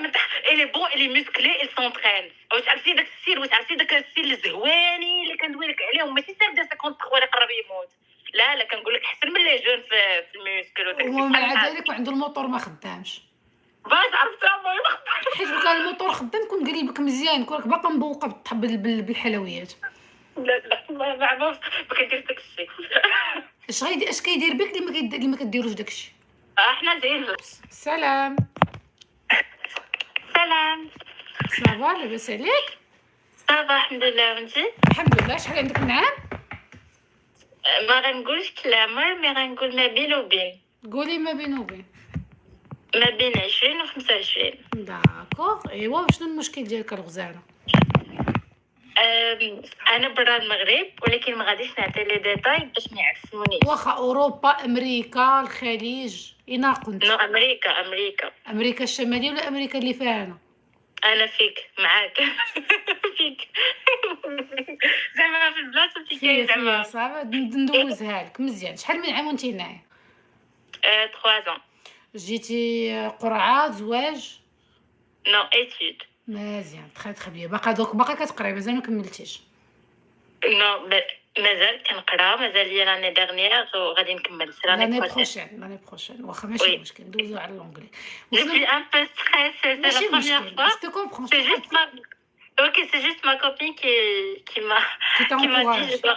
من تحت الي بون الي مسكلي السونترين. واش عرفتي داك السير، واش عرفتي داك السير الزهواني اللي كندوي لك عليهم، ماشي سير ديال 53 اللي قرب يموت، لا كنقول لك احسن من لي جون في الميوسكل وداك الشيء. ومع ذلك وعنده الموتور ما خدامش، باش عرفتها المهم. حيت لو كان الموتور خدام كون قريبك مزيان، كونك باقا مبوقه بالحلويات. لا ما عرفتش ما كنديرش داك الشيء. اش كيدير بك اللي ما كديروش داكشي؟ احنا زين. سلام. سلام. صافا لاباس عليك؟ صافا الحمد لله. وانتي؟ الحمد لله. شحال عندك من عام؟ ما غنقولش العمر، مي غنقول ما بين وبين. قولي ما بين وبين. ما بين 20 و 25. داكوغ. ايوا وشنو المشكل ديالك الغزاله؟ انا برا المغرب، ولكن ما غاديش نعطي لي ديتاي باش ما يعرفونيش. واخا اوروبا، امريكا، الخليج، اين كنت؟ نو امريكا. امريكا الشماليه ولا امريكا اللي فيها انا فيك معاك. فيك زعما في البلاصه اللي كاين زعما صافا ندوزها لك مزيان. شحال من عام وانتي هنايا؟ 3 ans. جيتي قرعه زواج؟ نو ايتود. مزيان تخي بيان. باقا كتقراي مازال ما كملتيش؟ نو مازال كنقرا، مازال ليا لاني ديرنيير وغادي نكمل لاني بروشين. واخا ماشي مشكل ندوزو على اللونجلي. Je suis un peu stressée, c'est la première fois. Je te comprends. C'est juste c'est juste ma copine qui m'a dit je dois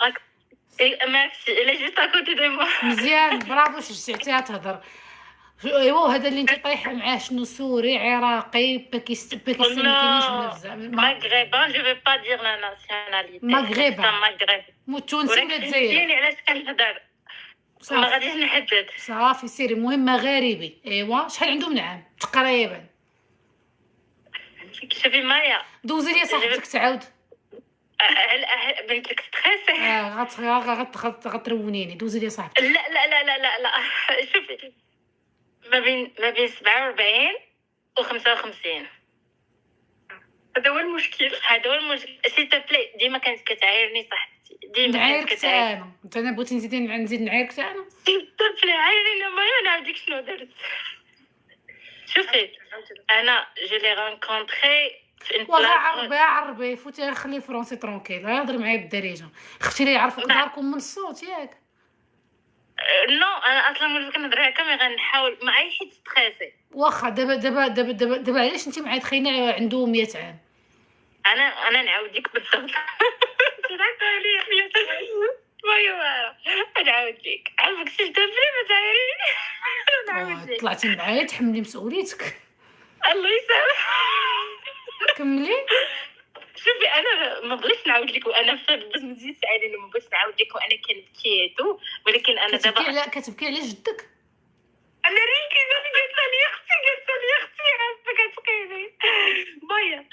merci, elle est juste à côté de moi. مزيان برافو شجعتيها تهضر. ايوا هذا اللي انت طايحه معاه شنو؟ سوري، عراقي، باكستاني، كاينين شنو بزاف؟ مغربان. جو في با دير لا ناسيوناليتي. مغربان تونسي ولا جزائري؟ علاش كنهضر ما غاديش نحدد. صافي سيري. المهم مغاربي. ايوا شحال عنده من عام تقريبا؟ شوفي مايا دوزي لي صاحبتك تعاود. بنت لك ستريسي. غترونيني. دوزي لي صاحبتك. لا شوفي ما بين 47 و 55. هذا هو المشكل. سي تو بلي ديما كانت كتعايرني صاحبتي. ديما نعايرك انا. انا بغيتي نزيد نعايرك انا. سي تو بلي عايريني ما نعاودك شنو درت. شوفي انا جو لي رونكونطري في عربي فوتي خلي فرونسي ترونكيل. هضر معايا بالدارجه. اختي اللي يعرفوك داركم من الصوت ياك. نو انا اصلا ملي كنهضر هكا ما غنحاول مع اي حد ستريسي. واخا دابا علاش انت معايا تخينا عنده 100 عام؟ انا نعاود لك بالضبط. نعاود لك عافاك شي دابا ما تعيريني. نعاود لك طلعتي معايا تحملي مسؤوليتك. الله يسامح. كملي. شوفي انا ما بغيتش نعاود لك وانا باش ما تزيدش علينا، ما بغيتش نعاود لك وانا كنبكيتو، ولكن انا دابا كتبكي على جدك. انا ريكي قالت لي اختي عافاك كتبكيني. مايا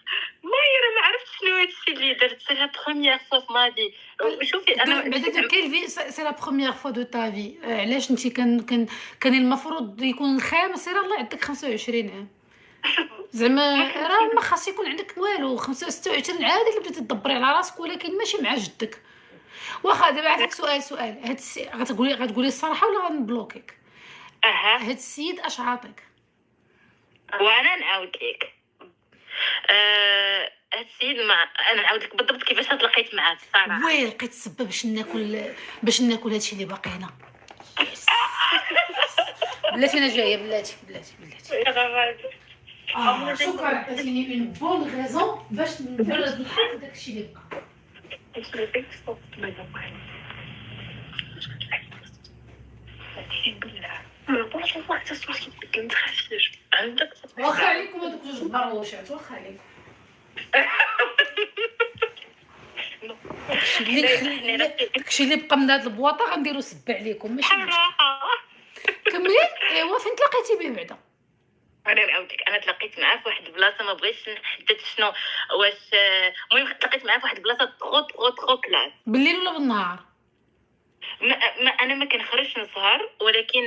راه ما عرفتش شنو هادشي اللي درت. سي لا بروميير فوا في ماضي. شوفي انا بعدا كاين في سي لا بروميير فوا دو تا في. علاش انت كان المفروض يكون الخامس؟ راه الله عندك 25 عام زعما راه ما خاص يكون عندك والو. 26 عادي اللي بديتي تدبري على راسك، ولكن ماشي مع جدك. واخا دابا عندك سؤال. هاد غتقولي الصراحه ولا غنبلوكيك؟ هاد السيد اش عاطيك؟ وانا نعاود لك. هاد السيد انا نعاود لك بالضبط كيفاش تلاقيت معاه الصراحه. وي لقيت السبه باش ناكل هادشي اللي باقي هنا. بلاتي انا جايه. بلاتي شكرا عطيتيني اون بون غيزون باش نبرد الحق داكشي اللي بقى. واخا عليكم هذوك جوج بروشات. واخا عليكم داكشي اللي بقى من هاد البواطه غنديرو سبه عليكم ماشي مشكل. كملي. ايوا فين تلاقيتي به بعدا؟ انا نعاودك. انا تلاقيت معاه في واحد البلاصه ما بغيتش نحدد شنو واش. المهم تلاقيت معاه في واحد البلاصه ترو كلاس. بالليل ولا بالنهار؟ انا ما كنخرجش نسهر، ولكن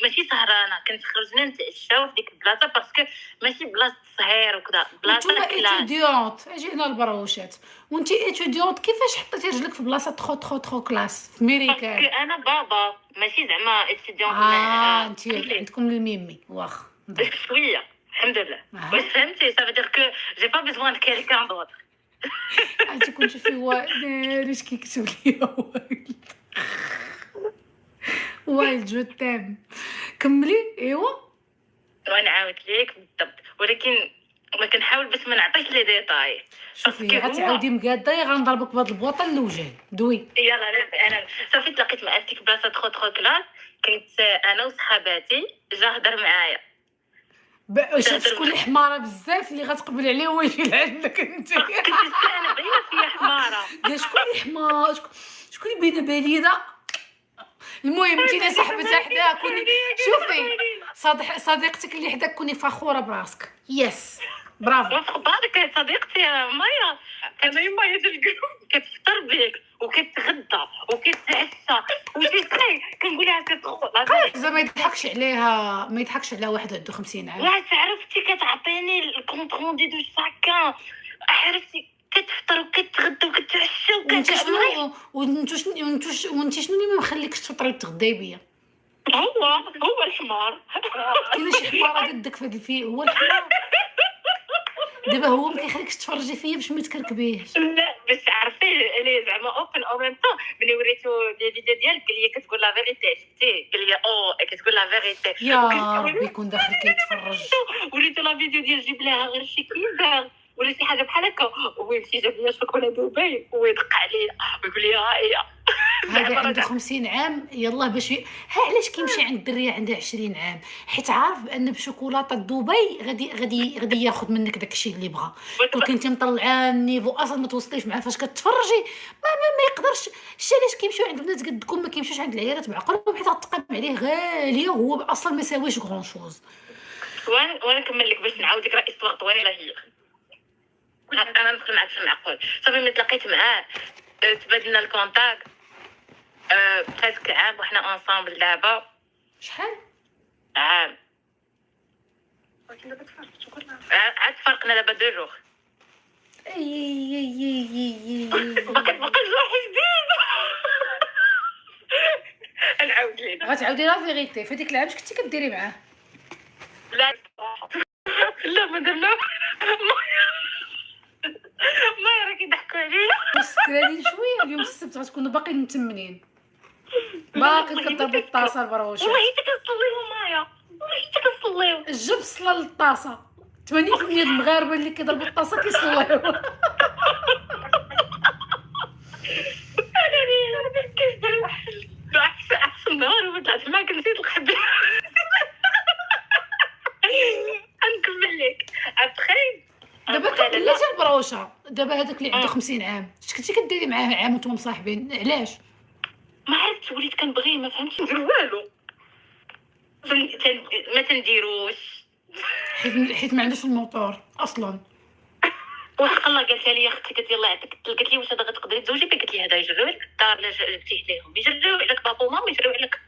ماشي سهرانه. كنت خرجنا نتعشاو في ديك البلاصه باسكو ماشي بلاصه سهير وكذا، بلاصه كلاس. نتوما ايتوديونت. اجي هنا البروشات وانتي ايتوديونت، كيفاش حطيتي رجلك في بلاصه ترو كلاس في ميريكان؟ باسكو انا ماشي زعما ايتوديونت. انتي عندكم الميمي. واخا شويه الحمد لله. واش فهمتي؟ ça veut dire que j'ai pas besoin de quelqu'un d'autre. عرفتي كنت في وائل اش كيكتب لي وائل وائل جو تام كملي. ايوا وانا عاودت ليك بالضبط، ولكن ما كنحاول باش ما نعطيش لي ديتاي. شوفي غتعاودي مقاده غنضربك بهاد البواطه للوجه دوي. يلا انا صافي تلاقيت مع اختي في بلاصه تخو كلاس، كنت انا وصحاباتي جا هضر معايا. شفت شكون اللي حماره بزاف اللي غتقبل عليه هو يجي لعندك انت. كنت انا باينه فيا حماره. قال شكون اللي حمار شكون اللي باينه بليده. المهم انت اللي صاحبتها حداها كوني شوفي صديقتك اللي حداك كوني فخوره براسك. يس برافو. وفق بالك يا صديقتي يا مايا، انا يما هي كتفطر بيك وكتغدى وكتعشى وتسعي كنقول لها كتدخل زعما ما يضحكش عليها، ما يضحكش على واحد عنده 50 عام. واش عرفتي كتعطيني الكونط روندي دو شاكان، عرفتي كتفطر وكتغدى وكتعشى وانت شنو وانت شنو اللي ما مخليكش تفطري وتغداي بيا؟ هو الحمار. كاين شي حماره قدك في هاد الفيلم هو الحمار. دابا هو ما كيخليكش تفرجي فيا باش ما تكركبيش. لا باش تعرفي لي زعما اوبن او ميم طون ملي وريتو لي فيديو ديالك قال لي كتقول لا فيريتي، شتي قال لي كتقول لا فيريتي. يا ربي يكون داخل كيتفرج. وريتو لا فيديو ديال جيب لها غير شي كيزه ولا شي حاجه بحال هكا، ويمشي جاب لي شوكولا دبي ويدق عليا ويقول لي ها هي. هذا عنده 50 عام يلاه باش علاش كيمشي عند الدريه عندها 20 عام؟ حيت عارف بان بشوكولاته دبي غادي ياخذ منك داكشي اللي بغا. كنتي مطلعه النيفو اصلا ما توصليش معاه فاش كتفرجي ما يقدرش. شتي علاش كيمشيو عند بنات قدكم ما كيمشيوش عند العيالات بعقلهم حيت غتقام عليه غاليه وهو اصلا ما يساويش غون شوز. وانا نكمل لك باش نعاود لك راه استوار طويله هي. انا ندخل معاك في المعقول. صافي ملي تلاقيت معاه تبادلنا الكونتاكت بريسك عام وحنا انصامبل دابا. شحال؟ عام. عاد فرقنا دابا 2 جوغ. باقي واحد جديد. نعاود ليك غتعاودي لا فيغيتي في ديك العام كنتي كديري معاه؟ لا لا ما درنا ما راه كيضحكوا عليا. سكرانين شويه اليوم السبت غتكونوا باقيين متمنين باقي كضربوا الطاسه البروشه. والله حتى كنصليو مايا، والله حتى كنصليو. جب صلاه للطاسه 80% ديال المغاربه اللي كيضربوا الطاسه كيصليو. انا كيدير احسن نهار وطلعت معاك نسيت الخبز. نكمل لك ابخي دابا لا جا البروشه دابا هذاك اللي عنده 50 عام اش كنتي كديري معاه عام وانتم مصاحبين علاش؟ ما عرفتش وليت كنبغيه ما فهمتش ندير والو ما تنديروش حيت ما عندوش الموتور اصلا. وحق الله قالت لي اختي قالت لي الله يعطيك قالت لي واش هذا غتقدري تزوجي بيه؟ قالت لي هذا يجروا لك الدار لا جبتيه ليهم يجروا عليك بابا وماما يجروا عليك.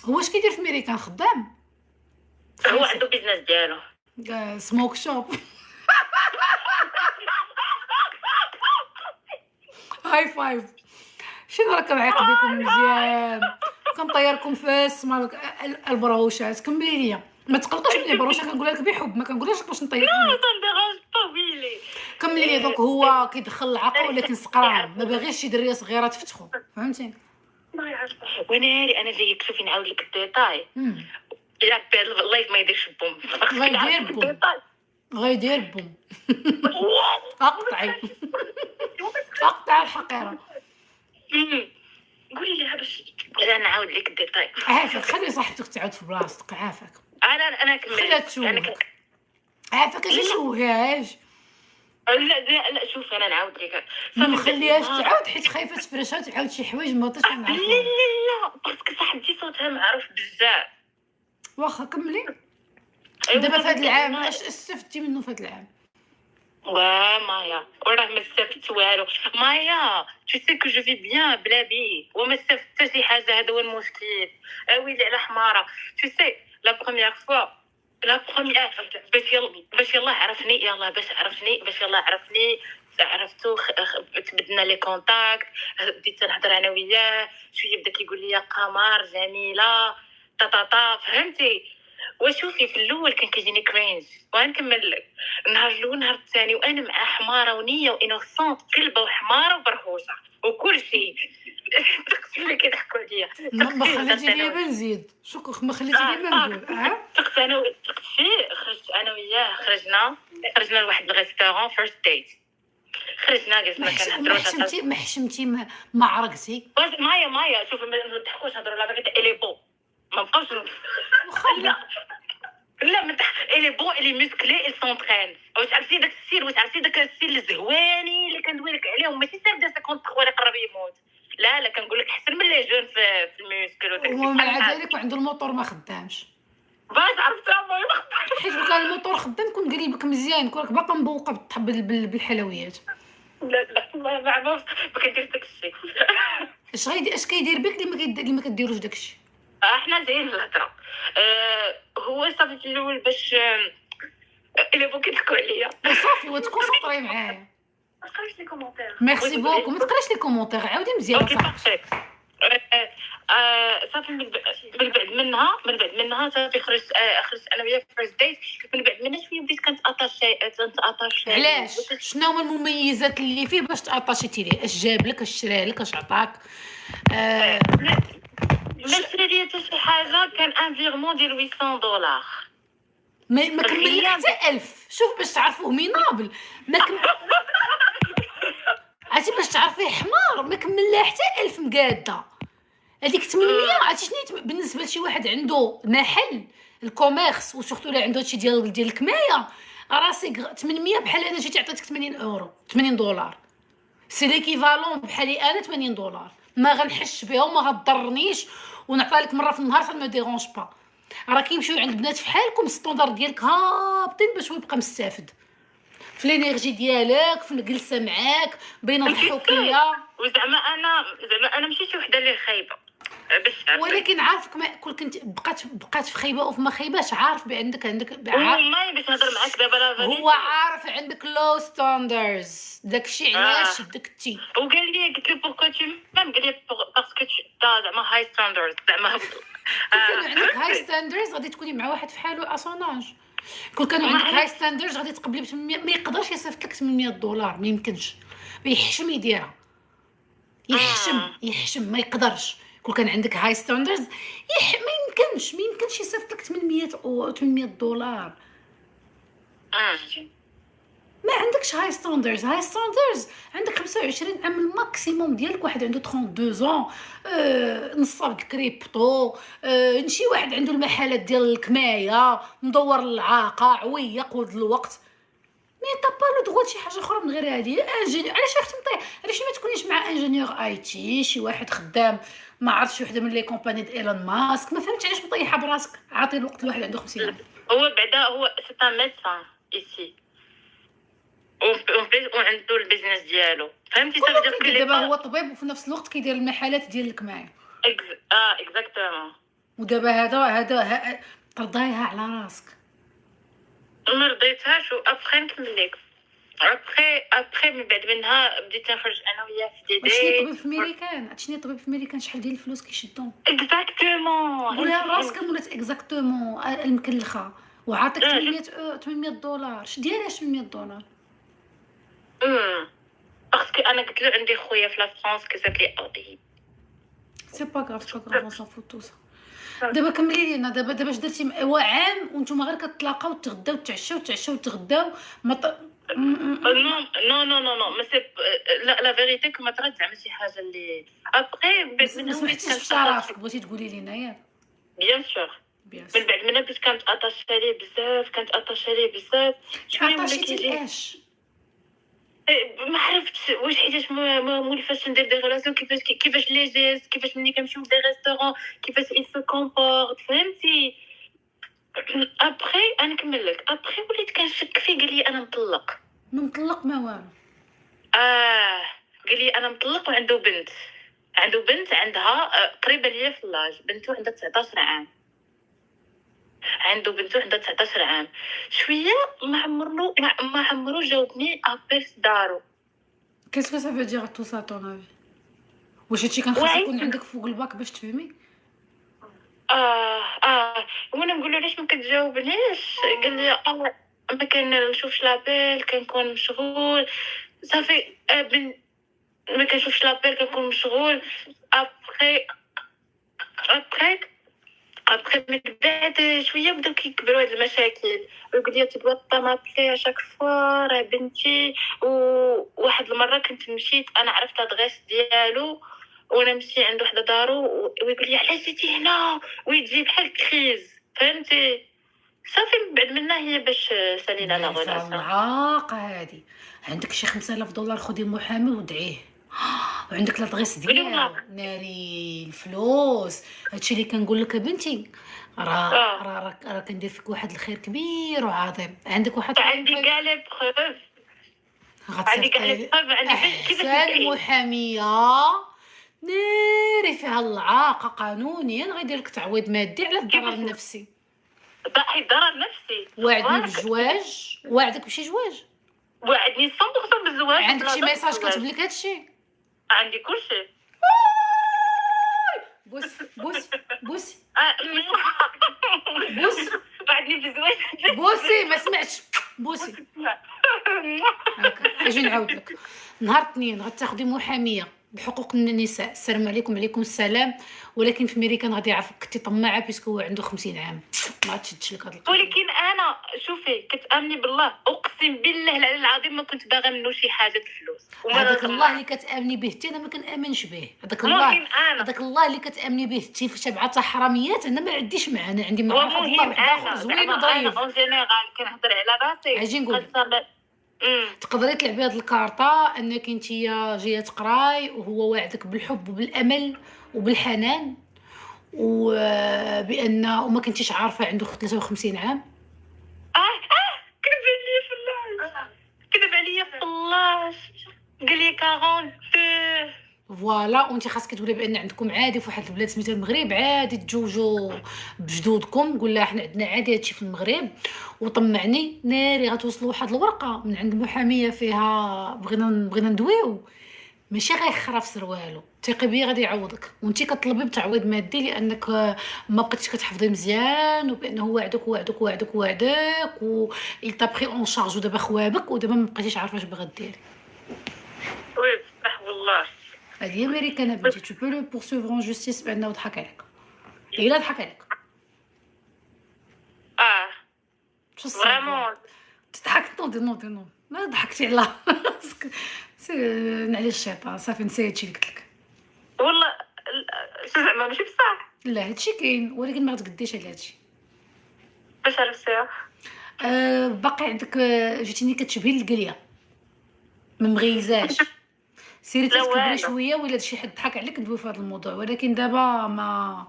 هو اش كيدير في ميريكان خدام؟ هو عنده بيزنس ديالو سموك شوب. هاي فايف. شنو راك معيق بكم مزيان كنطيركم في السما البروشات. كملي لي ما تقلقش من البروشه كنقولها لك بحب ما كنقولهاش باش نطير. كملي لي دوك هو كيدخل العقل ولكن سقران ما باغيش شي دريه صغيره تفتحوا فهمتي. وناري انا زيك شوفي نعاود لك الديتاي. ياك بهاد اللايف ما يديرش بوم غيدير بوم اقطعي اقطع الحقيره. قولي لها باش انا نعاود لك الديتاي. عافاك خلي صاحبتك تعاود في بلاصتك عافاك. انا كملت خليها تشوهك عافاك اش تشوههاش. لا شوف انا نعاود لك ما نخليهاش تعاود حيت خايفه تفرشها تعاود شي حوايج ما طاش نعرفها. لا باسكو صاحبتي صوتها معروف بزاف. واخا كملي. دابا في هذا العام اش استفدتي منه في هذا العام؟ مايا وراه ما استفدت والو مايا. tu sais que je vis bien بلا بيه وما استفدت حتى شي حاجه. هذا هو المشكل. ويلي على حماره. tu sais la première fois باش يلا عرفني عرفتو تبدلنا لي كونتاكت بديت نهضر انا وياه شويه بدا كيقول لي قمر جميله طاطا فهمتي. وشوفي في الاول كان كيجيني كرينج وغنكمل لك. النهار الاول النهار الثاني وانا مع حماره ونيه وانوسونت كلبه وحماره وبرهوشه وكل شيء. تقسم لي كيضحكوا عليا. ما خليتي لي بنزيد شوك، ما خليتي لي ما نقول تقت انا تقت فيه. خرجت انا وياه، خرجنا لواحد الريستورون فيرست ديت. خرجنا جلسنا كنهضروا. ما حشمتي ما عرقتي مايا شوف ما نضحكوش، نهضروا لا فيغيتي الي بون. ما بقاوش لا ما الي بون الي مسكلي اي سونطرين. واش عرفتي داك السير، واش عرفتي داك السير الزهواني اللي كندوي لك عليهم، ماشي سير ديال 53 اللي قرب يموت. لا كنقول لك احسن من لي جون في الميوسكل وداك الشيء. ومع ذلك وعنده الموتور ما خدامش. باش عرفتها حيت لو كان الموتور خدام كون قريبك مزيان، كونك باقا مبوقه بالحلويات. لا ما عرفتش ما كنديرش داك الشيء. اش كيدير بك اللي ما كديروش داك الشيء؟ احنا زين الهضره. هو صافي في الاول باش الا بغيتو كيضحكوا عليا صافي وتكونسونطري معايا. ما تقراش لي كومونتير. ميرسي بوكو. ما تقراش لي كومونتير، عاودي مزيان صاحبي. صافي من بعد منها صافي خرجت انا وياه في فيرست ديت. من بعد منها شويه بديت كنت اتاشي. علاش؟ شنو هما المميزات اللي فيه باش تاتاشيتي ليه؟ اش جاب لك، اش شرا لك، اش عطاك؟ ما شرا لي حتى شي حاجه. كان ان فيرمون ديال $800. ما كمل لك حتى 1000. شوف باش تعرفوه مينابل ما عرفتي باش تعرفيه حمار ما كمل لها حتى 1000 مقاده. هذيك 800 عرفتي شنو بالنسبه لشي واحد عنده محل الكوميرس وسورتو اللي عنده هادشي ديال الكمايه. راسك 800 بحال انا جيتي عطيتك 80 دولار. سي ليكيفالون بحالي انا $80. ما غنحش بها وما غضرنيش ونعطيها لك مره في النهار فما ديرونج با. راه كيمشيو عند بنات فحالكم ستوندار ديالك هابطين باش هو يبقى مستافد في الانرجي ديالك، في الجلسه معاك بين الضحوكيه. وزعما انا ماشي شي وحده اللي خايبه باش ولكن عارفك ما كل كنت بقات في خيبه او في ما خيباش. عارف عندك ما باش نهضر معاك دابا لا هو عارف عندك لو ستاندرز داكشي علاش شدكتي. وقال لي قلت له بوركو تو مام، قال لي باسكو تا زعما هاي ستاندرز زعما كان عندك هاي ستاندرز غادي تكوني مع واحد فحالو اسوناج. كون كانوا عندك هاي ستاندرز غادي تقبلي ب 800. ما يقدرش يصيفط لك $800، ما يمكنش. يحشم يديرها، يحشم ما يقدرش. كون كان عندك هاي ستاندرز ما يمكنش يصيفط لك $800. ما عندكش هاي ستاندرز عندك 25 عام الماكسيموم ديالك. واحد عنده 32 نصاب الكريبتو، شي واحد عنده المحلات ديال الكمايه، مدور العاقه، عويق ولد الوقت. مي طا با لو دغوا شي حاجه اخرى من غير هذه. انجينيور علاش اختي نطيح؟ علاش ما تكونيش مع انجينيور اي تي، شي واحد خدام ما عرفتش شي وحده من لي كومباني ديال ايلون ماسك؟ ما فهمتش علاش مطيحه براسك. عاطي الوقت لواحد عنده 50 عام. هو بعدا هو سي ان ميدسان ايسي وعنده البيزنس ديالو، فهمتي؟ صافي ديال دابا هو طبيب وفي نفس الوقت كيدير المحلات ديال الكمايه. اكزاكتومون. ودابا هذا ترضايها على راسك؟ ما رضيتهاش. وابخي نكمل لك ابخي من بعد منها بديت نخرج انا وياه في دي شنو طبيب في امريكان؟ شنو طبيب في امريكان شحال ديال الفلوس كيشدهم؟ اكزاكتومون. قولها راسك ولات اكزاكتومون المكلخه وعاطيك $800. اش دايره $800؟ اختي انا قلت له عندي خويا في لا فرانس كتب لي اوضي. سي با غاف اون سون فوتوس. دابا كملي لينا دابا اش درتي؟ هو عام وانتم غير كتلاقاو تغداو تعشاو تغداو نو ما سي لا فيريتي كما طرات زعما شي حاجه اللي ابخي ما سمعتيش في راسك بغيتي تقولي لينا ياك؟ بيان سور. من بعد منها بديت كانت اتاشي ليه بزاف شويه ولا كيجي اش ما عرفتش واش حيتاش ما مولفاش ندير دي ريلاسيون كيفاش لي جيست، كيفاش ملي كنمشيو دي ريستورون كيفاش il se comporte، فهمتي؟ ابخي انا نكمل لك. ابخي وليت كنشك فيه. قال لي انا مطلق ما والو. قال لي انا مطلق وعنده بنت عندها قريبه ليا في اللاج. بنته عندها 19 عام. عنده بنته عندها 19 عام. شويه ما عمرو جاوبني ابيل دارو. كيسكو سا فو دير تو سا طون افي؟ واش هادشي كان خاص يكون عندك فوق الباك باش تفهمي؟ وانا نقول له علاش ما كتجاوبنيش، قال لي ما كنشوفش لابيل، كنكون مشغول صافي. ما كنشوفش لابيل، كنكون مشغول. ابخي ابخي ابخي من بعد شويه بداو كيكبروا هاد المشاكل، ويقول لي تدوا طامابلي اشاك فوا راه بنتي. وواحد المره كنت مشيت انا عرفت هاد غيس ديالو، وانا مشي عند وحده دارو، ويقول لي علاش جيتي هنا، ويجي بحال كريز، فهمتي؟ صافي من بعد منها هي باش سالينا لا غولاسيون. العاقه هادي. عندك شي 5000 دولار خدي محامي ودعيه. وعندك لادغيس قولي ديالو والله. ناري الفلوس. هادشي اللي كنقول لك بنتي، راه كندير فيك واحد الخير كبير وعظيم. عندك واحد عندي كاع لي بروف، عندي كاع لي بروف، عندي كيفاش احسن ندعي. محاميه ناري فيها العاقه قانونيا غيدير لك تعويض مادي على الضرر كيفاش النفسي. ضحي ضرر نفسي. وعدني بالزواج، وعدك بشي زواج. وعدني 100% بالزواج. عندك بلا شي ضرر ميساج بالزواج. كتب لك هادشي؟ عندي كلشي. بوسي بوسي بوسي بوس. وعدني بالزواج. بوسي، ما سمعتش. بوسي. هكا اجي نعاود لك. نهار الاثنين غتاخدي محاميه بحقوق النساء، السلام عليكم. عليكم السلام. ولكن في ميريكان غادي يعرفك كنتي طماعه بيسكو هو عنده 50 عام، ما تشدش لك هاد القضيه. ولكن انا شوفي كتامني بالله، اقسم بالله العلي العظيم ما كنت باغا منه شي حاجه الفلوس. هذاك الله اللي كتامني به حتى انا ما كنامنش به. هذاك المهم الله، انا هذاك الله اللي كتامني به حتى في سبعه حراميات انا ما عنديش معاه. انا عندي مع واحد الله ومهم واحد اخر انا زوين زعما وظريف. انا اون جينيرال كنهضر على راسي. اجي نقول لك. خاصة تقدري تلعبي هاد الكارطه انك نتيا جايه تقراي وهو واعدك بالحب وبالامل وبالحنان، وبان وما كنتيش عارفه عنده 53 عام. كذب عليا في الله، كذب عليا في الله، قال لي 42. فوالا. وانت خاصك تقولي بان عندكم عادي في واحد البلاد سميتها المغرب عادي تجوجوا بجدودكم. قول لها حنا عندنا عادي هادشي في المغرب. وطمعني ناري غتوصلوا واحد الورقه من عند محاميه فيها بغينا ندويو، ماشي غيخرا في سروالو. ثقي بيا غادي يعوضك. وانت كطلبي بتعويض مادي لانك ما بقيتيش كتحفظي مزيان، وبانه وعدك وعدك وعدك وعدك و il t'a pris en charge، ودابا خوابك ودابا ما بقيتيش عارفه اش باغا ديري. وي بصح والله. هذه هي امريكان بنتي. تو بو لو بورسوفر اون جوستيس بانه ضحك عليك. الا ضحك عليك شو الصراحه فريمون تضحك. نوضي ما ضحكتي على راسك. نعلي الشيطان صافي نسيت هادشي اللي قلت لك. والله. زعما ماشي بصح. لا هادشي كاين ولكن ما غتقديش على هادشي. باش عرفتيها؟ باقي عندك جيتيني كتشبهي القليه ما مغيزاش. سيري لا تكبري والو. شويه ولا شي حد ضحك عليك ندوي في هذا الموضوع. ولكن دابا ما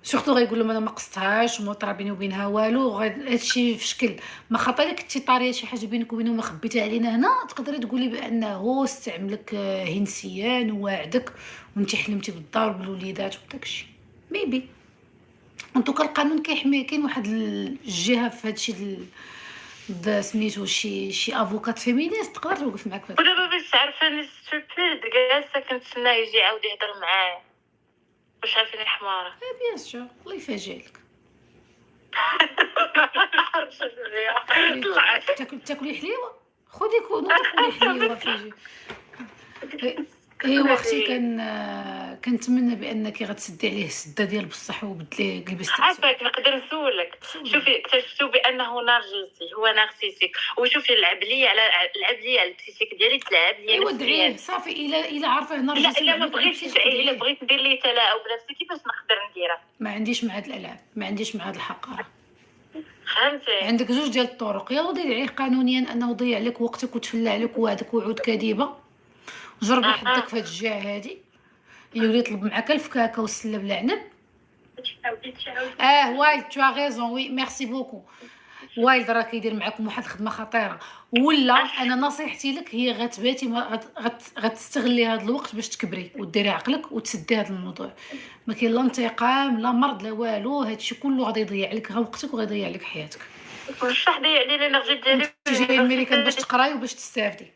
سورتو غيقول لهم انا ما قصتهاش وما طرا بيني وبينها والو. هادشي في شكل ما خاطر لك كنتي طاريه شي حاجه بينك وبينه وما خبيتها علينا هنا. تقدري تقولي بانه استعملك هنسيان وواعدك وانت حلمتي بالدار بالوليدات وداكشي. ميبي انتو القانون كيحمي. كاين واحد الجهه في هادشي سميتو شي افوكات فيمينيست تقدر توقف معاك في هاد. ودابا باش تعرفاني ستوبيد جالسه كنتسناه يجي يعاود يهضر معايا باش عارفيني حماره. بيان سور الله يفاجئك. تاكلي حليوه خدي كونو تاكلي حليوه فيجي. ايوا اختي كنتمنى بانك غتسدي عليه السده ديال بصح وبدلي قلبي عافاك نقدر نسولك. شوفي اكتشفتوا بانه نارجسي، هو نارسيسيك. وشوفي لعب لي على البسيسيك ديالي، تلعب لي ايوا نفسياً. دعيه صافي. الا عارفه لا نرجسي الا ما بغيتش ندعي، الا بغيت ندير ليه تلاعب بنفسي كيفاش نقدر نديرها؟ ما عنديش مع هاد الالعاب، ما عنديش مع هاد الحقاره. فهمتي؟ عندك جوج ديال الطرق. يا ودي عليه قانونيا انه ضيع عليك وقتك وتفلى عليك وعدك وعود كاذبه. جربي حدك في هاد الجهه هادي. يولي يطلب معاك الفكاكه والسله بلا عنب. وايلد تو غيزون. وي ميرسي بوكو. وايلد راه كيدير معاكم واحد الخدمه خطيره. ولا انا نصيحتي لك هي غتباتي غتستغلي هذا الوقت باش تكبري وديري عقلك وتسدي هذا الموضوع. ما كاين لا انتقام لا مرض لا والو. هادشي كله غادي يضيع لك وقتك وغيضيع لك حياتك. واش ضيع لي لينيرجي ديالي انت جايه امريكان باش تقراي وباش تستافدي.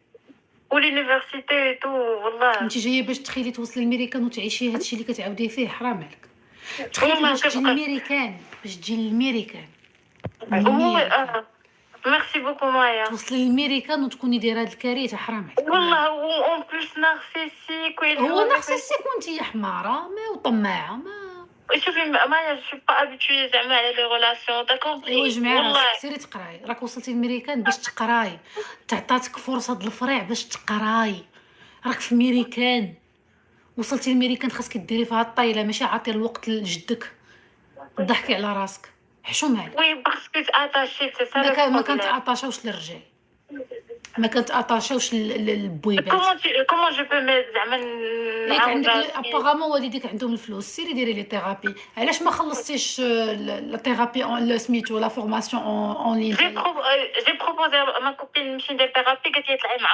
ولينيفرسيتي تو والله. انت جايه باش تخيلي توصلي لميريكان وتعيشي هادشي اللي كتعاودي فيه. حرام عليك. تخيلي والله باش تجي كيبقى للميريكان، باش تجي للميريكان، هو الميريكان ميرسي بوكو مايا. توصلي للميريكان وتكوني دايره هاد الكارثه، حرام عليك. والله اون بليس نارسيسيك هو ويلحقوني في. نارسيسيك وانت يا حماره ما وطماعه ما. شوفي مايا جو با ابيتوي زعما على لي ريلاسيون تا ايوا كومبري جمعي والله. راسك، سيري تقراي، راك وصلتي للميريكان باش تقراي، تعطاتك فرصه د الفريع باش تقراي، راك في ميريكان، وصلتي للميريكان خاصك ديري فيها الطايله، ماشي عاطي الوقت لجدك تضحكي على راسك، حشوم عليك. وي باسكو اتاشي سي سا لو ما بروبليم. كنتعطاشوش للرجال، ما كنتعطاشوش للبويبات. كومون جو بو مي زعما ياك نعاود عندك راسي. ابارامون والديك عندهم الفلوس، سيري ديري لي ثيرابي، علاش ما خلصتيش لا ثيرابي اون سميتو لا فورماسيون اون لين؟ جي بروبوزي ما كوبين نمشي ندير ثيرابي قالت لي طلعي مع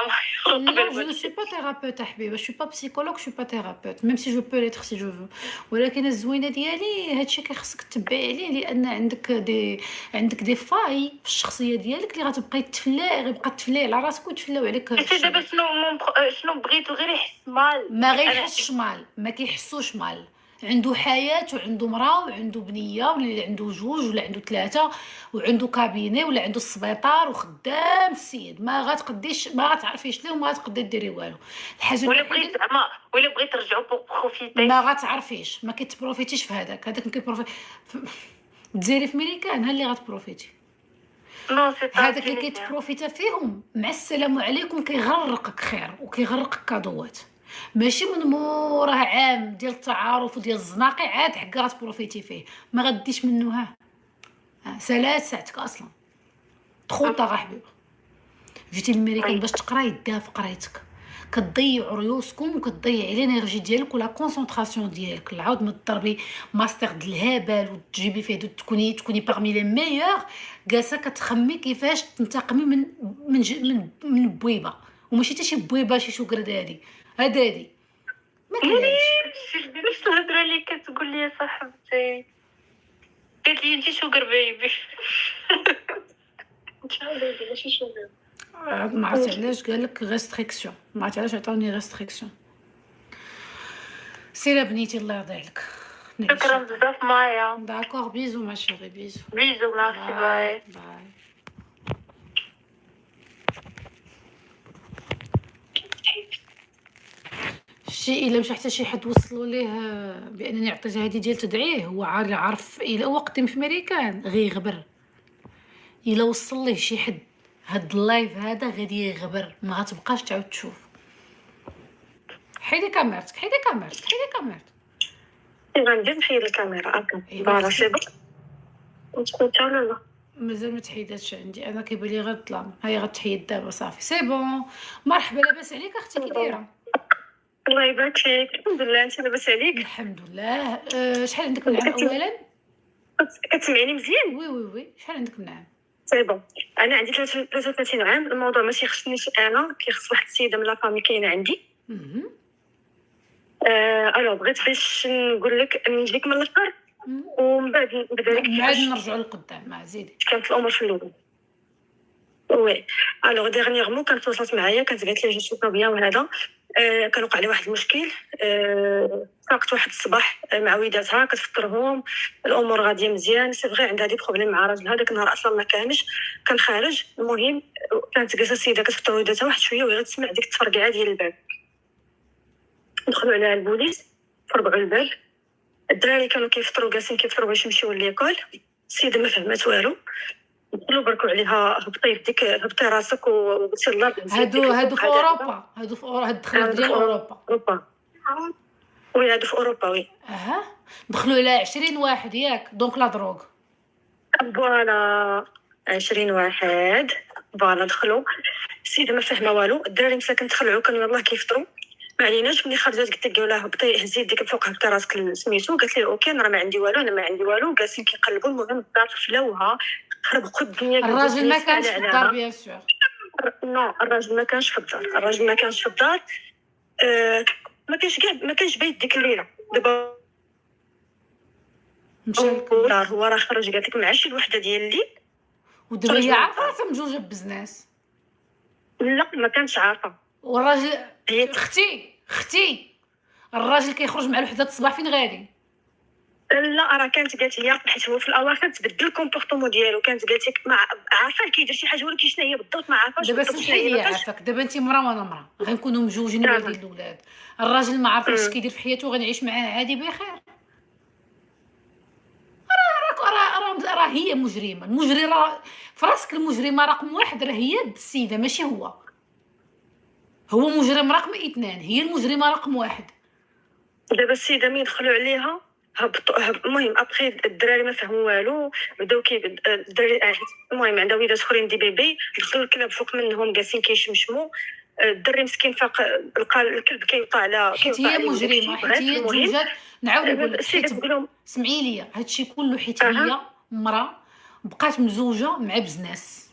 مايا. لا جو ne suis pas thérapeute حبيبه، je suis pas psychologue, je suis pas thérapeute même si je peux l'être si je veux، ولكن الزوينه ديالي هادشي كيخصك تتبعي عليه، لان عندك دي فاي في الشخصيه ديالك اللي غتبقاي غيبقى تفلي على راسك وتفلاو عليك. انت دابا شنو بغيتو غير يحس مال. ما غيحسش مال، ما كيحسوش مال، عنده حياه وعنده مراه وعنده بنيه، ولا عنده جوج ولا عنده ثلاثه وعنده كابيني ولا عنده السبيطار وخدام السيد، ما غتقديش ما غتعرفيش ليه وما غتقدي ديري والو. الحاجه ولا بغيت زعما ولا بغيت ترجعوا بوغ بروفيتي ما غتعرفيش، ما كتبروفيتيش في هذاك ما كيبروفيتي تزيري في ميريكان ها اللي غتبروفيتي. نو سي با هذاك اللي كيتبروفيتا فيهم مع السلام عليكم كيغرقك خير وكيغرقك كادوات، ماشي من موراه عام ديال التعارف وديال الزناقي عاد حكا غتبروفيتي فيه، ما غديش منه. سالات ساعتك اصلا تخوطه حبيبه. جيتي للميريكان باش تقراي دا في قرايتك، كتضيعوا ريوسكم وكتضيعي الانرجي ديالك ولا كونسونطراسيون ديالك، العاود ما تضربي ماستر د الهبل وتجيبي فيه تكوني باغمي لي ميور جالسه كتخمي كيفاش تنتقمي من بويبه، وماشي حتى شي بويبه شي شوكر دادي هادي ما كاينش. باش الهضره اللي كتقول لي صاحبتي قالت لي انت شوغر بيبي. انت بيبي ماشي شوغر. ما عرفت علاش قال لك ريستريكسيون، ما عرفت علاش عطاوني ريستريكسيون. سير بنيتي الله يرضي عليك. شكرا بزاف مايا. داكور بيزو ما شيري بيزو. بيزو ميرسي باي. باي. شي الا مشى حتى شي حد وصلوا ليه بانني عطيت هذه ديال تدعيه، هو عارف الى وقت في امريكان غيغبر، الا وصل ليه شي حد هاد اللايف هذا غادي يغبر، ما غتبقاش تعاود تشوف. حيدي كاميرتك حيدي كاميرتك حيدي كاميرتك. غندير نحيد الكاميرا فوالا سي بون. وتكون تا ولا لا مازال ما تحيداتش عندي انا، كيبان لي غير الظلام. هيا غتحيد دابا صافي سي بون. مرحبا لاباس عليك اختي كي دايره؟ الله يبارك فيك. الحمد لله. انت لاباس عليك؟ الحمد لله. شحال عندك من عام اولا؟ كتسمعيني مزيان؟ وي وي وي شحال عندك من عام؟ سي بون. انا عندي 33 عام. الموضوع ماشي خصنيش انا، كيخص واحد السيده من لافامي كاينه عندي. الو بغيت باش نقول لك نجيك من الاخر ومن بعد نبدا لك عاد نرجعوا للقدام. ما زيدي كانت الامور في الاول. وي الوغ ديرنييرمون كانت وصلت معايا، كانت قالت لي جو سو با بيان وهذا. كان وقع لي واحد المشكل. فاقت واحد الصباح مع وليداتها كتفطرهم، الامور غاديه مزيان. سي فغي عندها دي بروبليم مع راجلها، داك النهار اصلا ما كانش، كان خارج. المهم كانت جالسه السيده كتفطر وليداتها واحد شويه وهي غتسمع ديك التفرقعه ديال الباب. دخلوا عليها البوليس فرقعوا الباب. الدراري كانوا كيفطروا جالسين كيفطروا باش يمشيو لليكول. السيده ما فهمت والو، دخلوا بركوا عليها هبطي راسك وقلتي الله. هادو في اوروبا، هادو في اوروبا، هاد الدخلات ديال اوروبا. وي هادو في اوروبا وي. دخلوا على 20 واحد ياك دونك لا دروغ. فوالا 20 واحد فوالا دخلوا. السيده ما فاهمه والو. الدراري مساكن تخلعوا كانوا يلاه كيفطروا. ما عليناش. ملي خرجت قلت لها لا هبطي هزي يديك فوق هبطي راسك سميتو. قالت لي اوكي انا راه ما عندي والو انا ما عندي والو. جالسين كيقلبوا. المهم الدار فلاوها خربقوا الدنيا. الراجل ما كانش في الدار بيان سور. نو الراجل ما كانش في الدار. الراجل ما كانش في الدار. ما كانش بايت ديك الليله. دابا مشى هو راه خرج قالت لك مع شي وحده ديال الليل. ودابا هي عارفه راه مجوجه بزناس؟ لا ما كانش عارفه. والراجل اختي الراجل كيخرج مع الوحده الصباح فين غادي؟ لا راه كانت قالت لي، حيت هو في الاول كانت تبدل الكومبورطمون ديالو، كانت قالت لك ما عارفه كيدير شي حاجه ولكن شنو هي بالضبط ما عارفاش دابا بالضبط شنو سمحي هي، لي ما فهمتش. عافاك، دابا انت مرا وانا مرا غنكونوا مجوجين والدين الاولاد، الراجل ما عارف اش كيدير في حياته غنعيش معاه عادي بخير. راه هي مجرمه، المجرمه في راسك، المجرمه رقم واحد راه هي السيده ماشي هو. هو مجرم رقم اثنان، هي المجرمه رقم واحد. دابا السيده ملي دخلوا عليها هبطوا، المهم ابخي الدراري ما فهموا والو، بداو الدراري المهم عندها وليدات اخرين دي بيبي، دخلوا الكلاب فوق منهم جالسين كيشمشموا. الدري مسكين فاق لقى الكلب كيوطى على حيت هي مجرمه، حيت هي تزوجات. نعاود نقول لك، حيت سمعي لي هادشي كله حيت هي مرا بقات مزوجه مع بزناس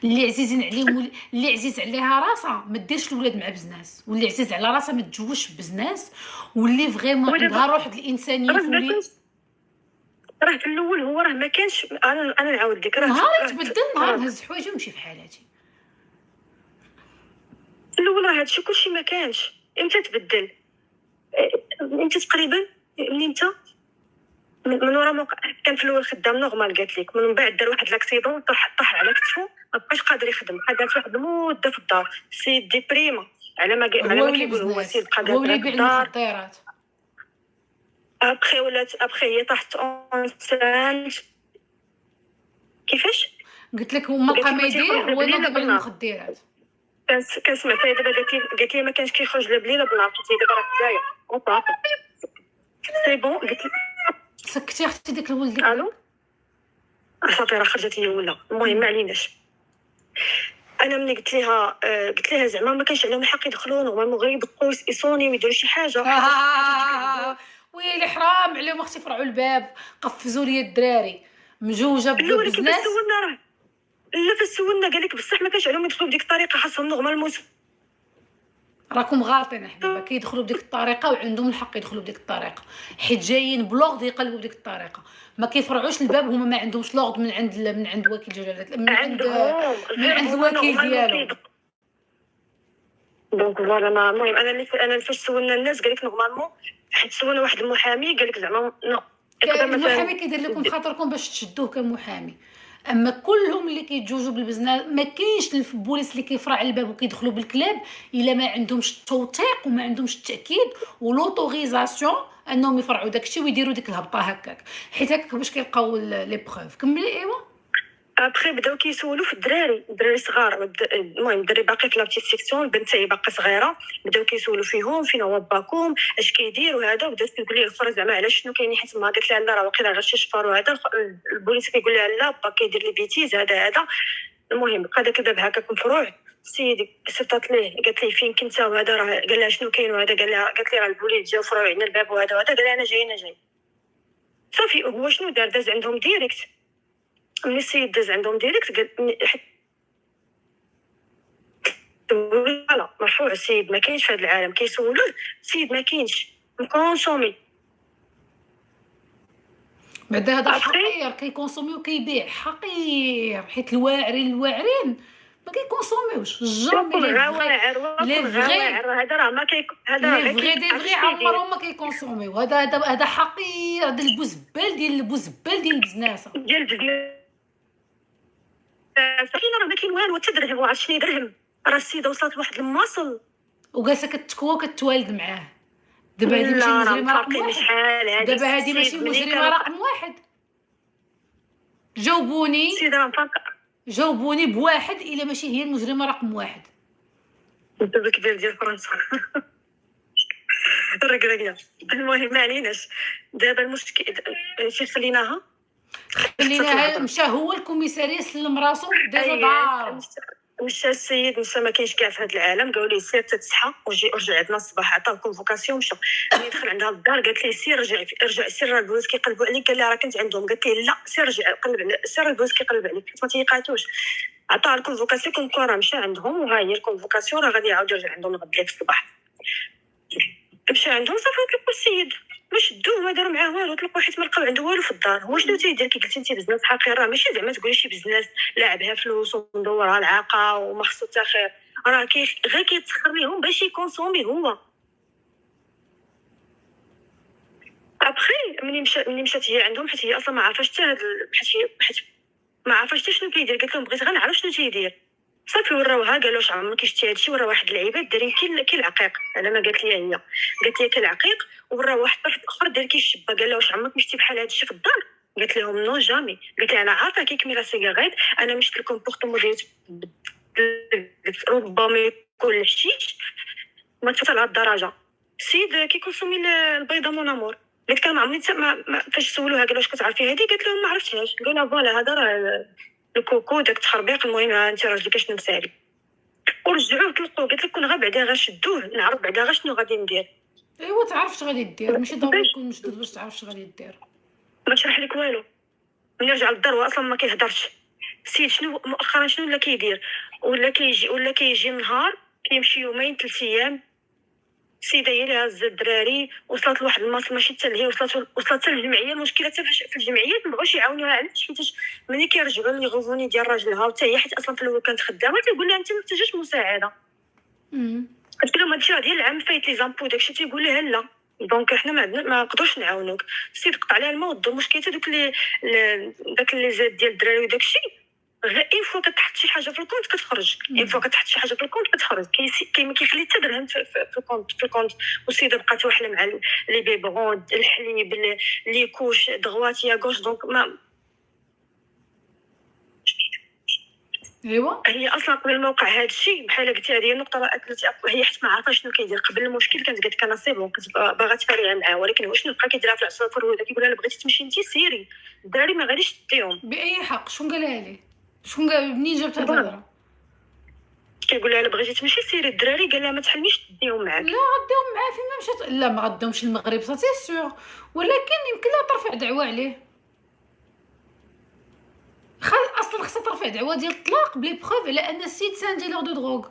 اللي عزيزين عليهم، اللي عزيز عليها راسها ما ديرش الاولاد مع بزناس، واللي عزيز على راسها ما تجوجش بزناس، واللي فريمون عندها روح الانسانيه فولي. راه في الاول هو راه ما كانش، انا نعاود لك، راه نهار يتبدل نهار نهز حوايجي ونمشي في حالاتي. في الاول راه هادشي كلشي ما كانش، امتى تبدل؟ انت تقريبا منين انت من ورا كان في الاول خدام نورمال قالت لك، من بعد دار واحد لاكسيدون طاح على كتفو، ما بقاش قادر يخدم، بقى دار واحد المده في الدار، السيد ديبريما على ما كيقول هو السيد بقى هو اللي في يبيع الدار. المخدرات ابخي ولات ابخي هي طاحت اونسانت. كيفاش قلت لك هما لقى ما يدير هو ينوض على المخدرات. كنسمع فيها دابا قالت لي ما كانش كيخرج لا بليله بنهار، قلت لي دابا راه بدايه وطاط سي بون. قلت لي سكتي اختي ديك الولد. الو صافي راه خرجت هي ولا، المهم ما عليناش. انا ملي قلت لها زعما ما كانش عليهم الحق يدخلوا نورمالمون غير يدقوا يصوني ويديروا شي حاجه. ويلي حرام عليهم اختي، فرعوا الباب قفزوا لي الدراري مجوجه بزناس. لا فسولنا قال لك بصح ما كانش عليهم يدخلوا بديك الطريقه، خاصهم نورمالمون. راكم غالطين حبيبه، كيدخلوا بديك الطريقه وعندهم الحق يدخلوا بديك الطريقه، حيت جايين بلوغد يقلبوا بديك الطريقه، ما كيفرعوش الباب، هما ما عندهمش لوغد من عند وكيل جلاله، من عند الوكيل ديالهم. دونك فوالا المهم انا فاش سولنا الناس قال لك نورمالمون، حيت سولنا واحد المحامي قال لك زعما نو المحامي كيدير لكم خاطركم باش تشدوه كمحامي، اما كلهم اللي كيتجوجوا بالبزنس ما كاينش البوليس اللي كيفرع الباب وكيدخلوا بالكلاب الا ما عندهمش التوثيق وما عندهمش التاكيد ولوطوريزاسيون انهم يفرعوا داكشي ويديروا ديك الهبطه هكاك، حيت هكاك باش كيلقاو لي بروف. كملي. ايوا ابخي بداو كيسولوا في الدراري صغار، المهم الدري باقي في لابتيت سيكسيون، البنت هي باقا صغيره، بداو كيسولوا فيهم فين هو باكم اش كيدير وهذا، بدات كتقول لي الفرا زعما علاش شنو كاين، حيت ما قالت لها لا راه واقيلا غير شي شفار وهذا، البوليس كيقول لها لا با كيدير لي بيتيز هذا. المهم بقى داك الباب هكاك مفروع. السيد سطات ليه قالت لي فين كنت وهذا، راه قال لها شنو كاين وهذا، قالت لي راه البوليس جاو فروع عندنا الباب وهذا قال لها انا جاي. صافي هو شنو داز عندهم ديريكت، ملي السيد داز عندهم ديريكت قال لا مرفوع، السيد ما كاينش في هذا العالم، كيسولوه السيد ما كاينش مكونسومي. بعد هذا حقير كيكونسومي وكيبيع حقير، حيت الواعرين ما كيكونسوميوش جامي لي فغي هذا راه ما كيكون، هذا راه لي فغي عمرهم ما كيكونسوميو. هذا حقير، هذا البوزبال ديال البزناسه ديال راه ما كاين والو، تدرهم وعرف شنو درهم، راه السيده وصلت لواحد الماصل وجالسه كتكوى وكتوالد معاه. دابا هذه ماشي مجرمه رقم واحد، دابا هذه ماشي مجرمه رقم واحد. جاوبوني بواحد الا ماشي هي المجرمه رقم واحد. الدب كبير ديال فرنسا الركراكيه. المهم ما عليناش، دابا المشكل فين خليناها مشى هو الكوميساريه سلم راسو ديجا دار، مشى السيد ما كاينش كاع في هذا العالم، قالوا ليه سير تصحى ورجع عندنا الصباح، عطاه الكونفوكاسيون مشى. ملي دخل عندها الدار قالت ليه سير رجع سير البوليس كيقلبوا عليك، قال لها راه كنت عندهم، قالت ليه لا سير رجع قلب على سير البوليس كيقلب عليك، ما تيقاتوش. عطاه الكونفوكاسيون كون راه مشى عندهم، وها هي الكونفوكاسيون راه غادي يعاود يرجع عندهم غدا في الصباح. مشى عندهم صافي طلقوا السيد، ما شدوه ما داروا معاه والو، طلقوا حيت ما لقاو عنده والو في الدار. هو شنو تيدير كي قلتي انت بزنس حقير، راه ماشي زعما تقولي شي بزنس لاعبها فلوس ومدورها العاقه وما خصو حتى خير، راه غير كيتسخر ليهم باش يكونسومي هو. ابخي ملي مشات هي عندهم، حيت هي اصلا ما عارفاش حتى حيت ما عارفاش حتى شنو كيدير. قالت لهم بغيت غير نعرف شنو تيدير. صافي وراوها، قالوا واش عمرك شتي هادشي؟ ورا واحد اللعيبات دايرين كي العقيق. على ما قالت لي هي، قالت لي كالعقيق. ورا واحد الطرف اخر داير كي الشبه. قال لها واش عمرك شتي بحال هادشي في الدار؟ قالت لهم نو جامي. قالت لي انا عارفه كيكمي لا سيجاريت، انا مشت الكومبورتمون ديالو ربما يكون الحشيش ما توصل لهاد الدرجه. السيد كيكونسومي البيضه مون امور. قلت كان ما عمرني فاش سولوها قالوا واش كتعرفي هذه؟ قالت لهم ما عرفتهاش. قالوا فوالا هذا راه الكوكو داك التخربيق. المهم انت راجلك شنو مسالي. ورجعوه طلقوه. قالت لك كون غير بعدا غنشدوه نعرف بعدا غا شنو غادي ندير. ايوا تعرف اش غادي دير، ماشي ضروري يكون مشدود باش تعرف اش غادي دير. ما شرح لك والو. ملي رجع للدار هو اصلا ما كيهضرش. السيد شنو مؤخرا شنو ولا كيدير؟ ولا كيجي نهار كيمشي يومين 3 ايام. السيده هي اللي هازت الدراري، وصلت لواحد الماس ماشي حتى لهي، وصلت حتى للجمعيه. المشكله حتى في الجمعيات مبغاوش يعاونوها. علاش؟ حيت ملي كيرجعوا لي غوفوني ديال راجلها وحتى هي، حيت اصلا في الاول كانت خدامه، تيقول لها انت ما محتاجاش مساعده. قلت لهم هادشي راه ديال العام فايت لي زامبو داكشي. تيقول لها لا، دونك حنا ما نقدروش نعاونوك. السيد قطع عليها الماء ودو. المشكله حتى داك اللي زاد ديال الدراري وداكشي غير اين فوا كتحط شي حاجه في الكونت كتخرج. اين فوا كتحط شي حاجه في الكونت كتخرج. ما كيخلي حتى درهم في الكونت. والسيده بقات واحله مع لي بيبغون الحليب لي كوش دغوات يا غوش. دونك ما ايوا هي اصلا قبل الموقع هذا الشيء بحال قلتي هذه النقطه راه اكلت. هي حيت ما عارفه شنو كيدير. قبل المشكل كانت قالت لك انا سي بون، كنت باغا تفاريها معاه، ولكن هو شنو بقى كيديرها في العصافر وهذا كيقول لها بغيتي تمشي انت سيري، الدراري ما غاديش تديهم. باي حق؟ شكون قالها ليه؟ شكون قال منين جابت هاد الهضره؟ كيقول لها بغيتي تمشي سيري الدراري. قال لها ما تحلميش تديهم معاك. لا غديهم معاه فين ما مشات. لا ما غديهمش المغرب سا سي سيغ، ولكن يمكن لها ترفع دعوه عليه. اصلا خصها ترفع دعوه ديال الطلاق بلي بروف على ان السيد سان ديلور دو دروغ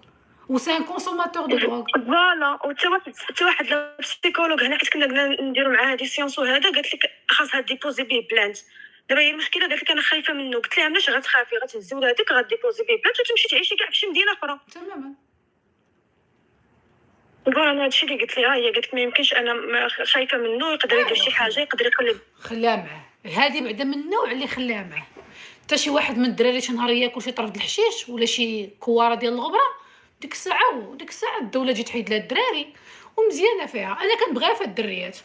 و سان كونسوماتور دو دروغ. فوالا. وحتى واحد البسيكولوج هنا حيت كنا نديرو معاه هادي سيونس وهذا، قالت لك خاصها ديبوزي بيه بلانت. دابا هي المشكله قالت لك انا خايفه منه. قلت لها علاش غتخافي؟ غتهزي ولادك غديبوزي بيه بلانت وتمشي تعيشي كاع في شي مدينه اخرى. تماما. فوالا انا هادشي اللي قلت لها. هي قالت ما يمكنش، انا خايفه منه، يقدر يدير شي حاجه، يقدر يقلب. خليها معاه. هذه بعدا من النوع اللي خليها معاه. حتى شي واحد من الدراري شي نهار ياكل شي طرف د الحشيش ولا شي كواره ديال الغبره، ديك الساعه الدوله تجي تحيد لها الدراري ومزيانه فيها. انا كنبغيها في الدريات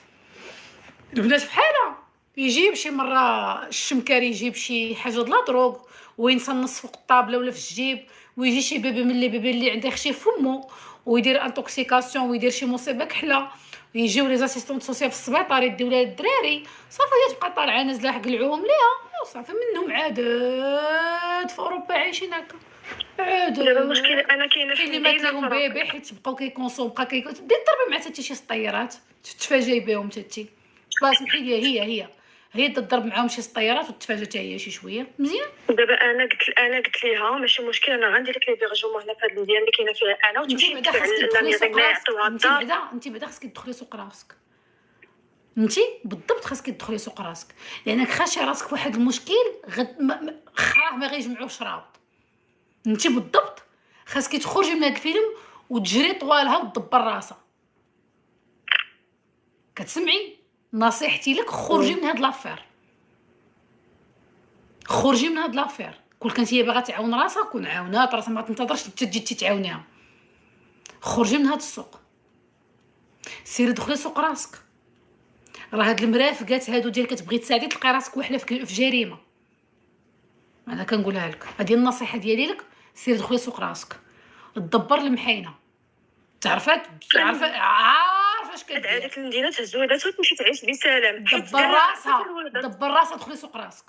البنات بحالها. يجيب شي مره الشمكاري يجيب شي حاجه د لا دروغ وينسى النص فوق الطابله ولا في الجيب، ويجي شي بيبي من بيبي اللي عنده خشي فمو ويدير انتوكسيكاسيون ويدير شي مصيبه كحله. يجيو لي زاسيستونط سوسيال في السبيطار يديو لها الدراري. صافي هي تبقى طالعه نازله قلعوهم ليها صافي. منهم عادات في اوروبا عايشين هكا عادات. دابا المشكل انا كاينه في اللي مات لهم المدينه بيبي حيت بقاو كيكونسوم بقى بدي تضربي مع تاتي شي سطيرات تتفاجئي بهم تاتي. با سمحي لي هي تضرب معاهم شي سطيرات وتتفاجئ حتى هي شي شويه مزيان. دابا انا قلت ليها ماشي مشكل، انا غندير لك لي بيرجومون هنا في هاد المدينه اللي كاينه فيها انا، وتمشي بعدا خاصك تدخلي سوق راسك. انت بعدا خاصك تدخلي سوق راسك. انت بالضبط خاصك تدخلي سوق راسك، لانك خاشي راسك في واحد المشكل خراه ما غيجمعوش راوط. انت بالضبط خاصك تخرجي من هذا الفيلم وتجري طوالها وتدبر راسها. كتسمعي نصيحتي لك؟ خرجي من هاد لافير، خرجي من هاد لافير. كل كانت هي باغا تعاون راسها كون عاونات راسها، ما تنتظرش تجي تعاونيها. خرجي من هاد السوق، سيري دخلي سوق راسك. راه هاد المرافقات هادو ديال كتبغي تساعدي تلقى راسك وحله في جريمه. انا كنقولها لك، هذه النصيحه ديالي لك. سيري دخلي سوق راسك، تدبر المحينه، عارفه اش كدير. هذيك المدينه تهز ولادها وتمشي تعيش بسلام. دبر راسها دخلي سوق راسك.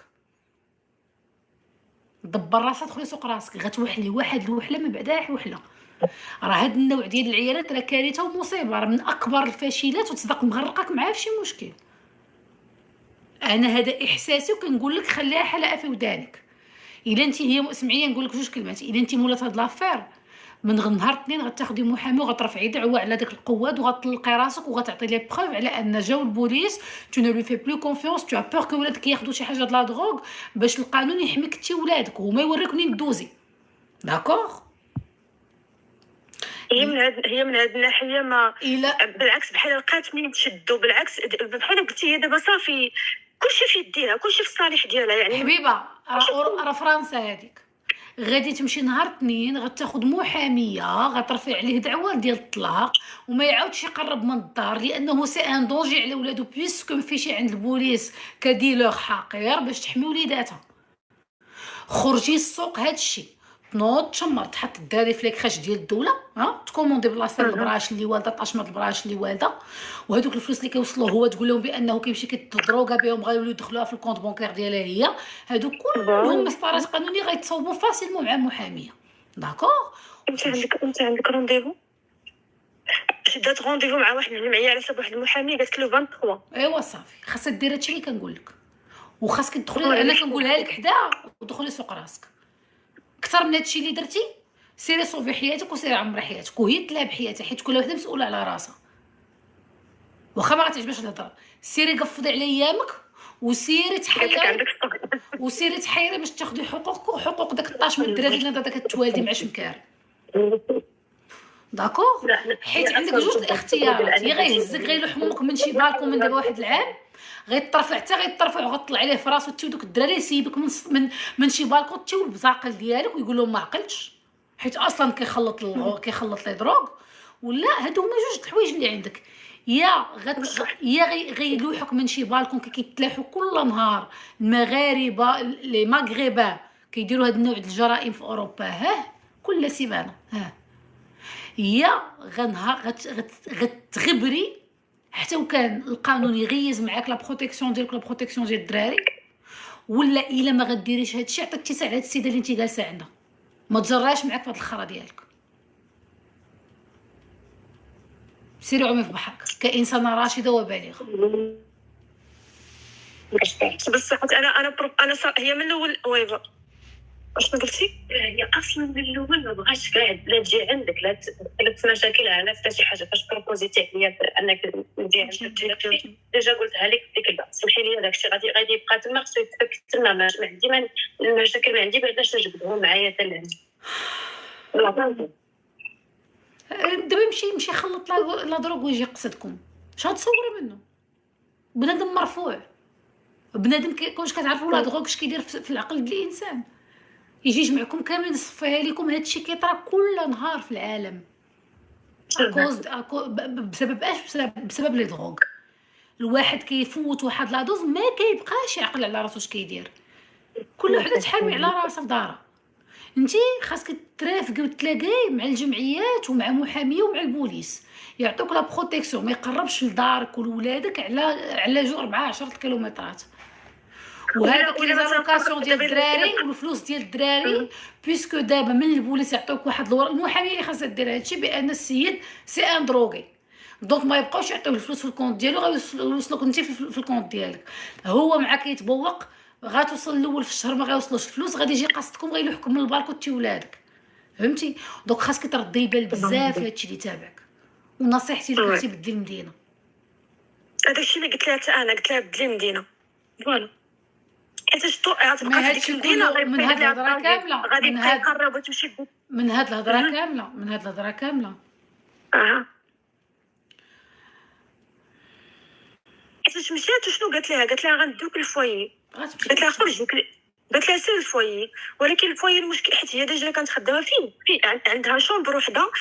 دخلي سوق راسك. غتوحلي واحد الوحله ما بعدها وحله. راه هاد النوع ديال العيالات راه كارثه ومصيبه، راه من اكبر الفاشلات وتصدق مغرقك معاه في شي مشكل. انا هذا احساسي وكنقول لك خليها حلقه في ودانك. الا انت هي سمعيني نقول لك جوج كلمات. الا انت مولات هاد لافير من نهار الاثنين غتاخدي محامي وغترفعي دعوه على داك القواد وغتطلقي راسك وغتعطي لي بروف على ان جاو البوليس. تو نو لو في بلو كونفيونس، تو بور كو ولادك ياخذوا شي حاجه د لا دروغ باش القانون يحميك انت ولادك وما يوريك منين دوزي. داكوغ؟ هي من هاد الناحيه ما الى بالعكس، بحال لقات منين تشدو، بالعكس بحال قلتي هي دابا صافي كلشي في يديها، كلشي في الصالح ديالها يعني. حبيبه، راه فرنسا هذيك غادي تمشي نهار اثنين غتاخد محاميه غترفع عليه دعوه ديال الطلاق وما يعاودش يقرب من الدار لانه سي ان دونجي على ولادو بيسكو مفيشي عند البوليس كديلوغ حقير باش تحمي وليداتها. خرجي السوق هادشي تنوض تشمر تحط الدراري في ليكراش ديال الدوله، تكوموندي بلاصه البراش اللي والده طاشمه البراش اللي والده، وهذوك الفلوس اللي كيوصلوا هو تقول لهم بانه كيمشي كيتدروغا بهم غيوليو يدخلوها في الكونط بونكير ديالها هي، هادو كلهم مسطرات قانونيه غيتصاوبوا فاسيلمون مع المحاميه. داكوغ. انت عندك رونديفو، شدات رونديفو مع واحد الجمعيه على حساب واحد المحامي، قالت له 23. ايوا صافي خاصك دير هادشي اللي كنقول لك، وخاصك تدخلي انا كنقولها لك حداها ودخلي سوق راسك. اكثر من هادشي اللي درتي سيري صوفي حياتك وسيري عمري حياتك وهي تلعب حياتها، حيت كل وحده مسؤوله على راسها. واخا ما غتعجبش الهضره سيري قفضي على ايامك وسيري تحيري باش تاخدي حقوقك وحقوق داك الطاش من الدراري اللي انت كتوالدي مع شمكار. داكوغ. حيت عندك جوج الاختيارات، يا غيهزك غيلوح امك من شي بالكون من دابا واحد العام غيترفع حتى غيترفع وغطلع عليه في راسو تي دوك الدراري يسيبك من شي بالكون تي البزاقل ديالك ويقول لهم ما عقلتش حيت اصلا كيخلط لي دروغ. ولا هادو هما جوج الحوايج اللي عندك، يا غيلوحك من شي بالكون كيتلاحوا كل نهار المغاربه لي مغربا كيديروا هاد النوع ديال الجرائم في اوروبا كل سيمانه يا غتغبري حتى وكان القانون يغيز معاك لا بروتيكسيون ديالك لا بروتيكسيون ديال الدراري، ولا الا ما غديريش هادشي عطيك اتساع لهاد السيده اللي انت جالسه عندها ما تجراش معاك فهاد الخرا ديالك. سيري عومي في بحرك كانسانه راشده وبالغه. بس انا هي من الاول ويفا واش قلتي، هي اصلا من الاول ما بغاش كاع لا تجي عندك لا في مشاكلها لا حتى شي حاجه. فاش بروبوزيتي عليا انك نجي عندك ديجا قلتها لك ديك البعض سمحي لي داكشي غادي يبقى تما خصو يتفك تما. ما عندي المشاكل ما عندي بعداش نجبدهم معايا حتى لعندي. دابا يمشي يخلط لا دروغ ويجي يقصدكم اش غتصوروا منه؟ بنادم مرفوع، بنادم كونش كتعرفوا لا دروغ اش كيدير في العقل ديال الانسان، يجي يجمعكم كاملين يصفيها لكم. هادشي كيطرا كل نهار في العالم بسبب اش؟ بسبب لي دروغ. الواحد كيفوت واحد لا دوز ما كيبقاش يعقل على راسو اش كيدير. كل وحده تحامي على راسها في دارها. انتي خاصك ترافقي وتلاقاي مع الجمعيات ومع محاميه ومع البوليس يعطوك لا بروتيكسيون، ما يقربش لدارك ولولادك على جو 14 كيلومترات. وهذاك لي زالوكاسيون ديال الدراري والفلوس ديال الدراري بيسكو دابا من البوليس يعطوك واحد المحاميه اللي خاصها دير هادشي بان السيد سي ان دروغي، دونك ما يبقاوش يعطيوه الفلوس في الكونط ديالو غيوصلوك انت في الكونط ديالك. هو معاك يتبوق غتوصل الاول في الشهر ما غيوصلوش الفلوس غادي يجي قصدكم غيلوحكم من البالكو تي ولادك. فهمتي؟ دونك خاصك تردي البال بزاف هادشي اللي تابعك. ونصيحتي لك انت بدلي المدينه. هذاكشي اللي قلت لها حتى انا، قلت لها بدلي المدينه فوالا. حيت غتبقى في ديك المدينه من هاد الهضره كامله غادي تقرب وتمشي من هاد الهضره كامله حيت مشات وشنو قالت لها غندوك الفوايي، قالت لها خرجي، قالت لها سير الفوايي. ولكن الفوايي المشكل حيت هي ديجا كانت خدامه فيه عندها شومبر وحده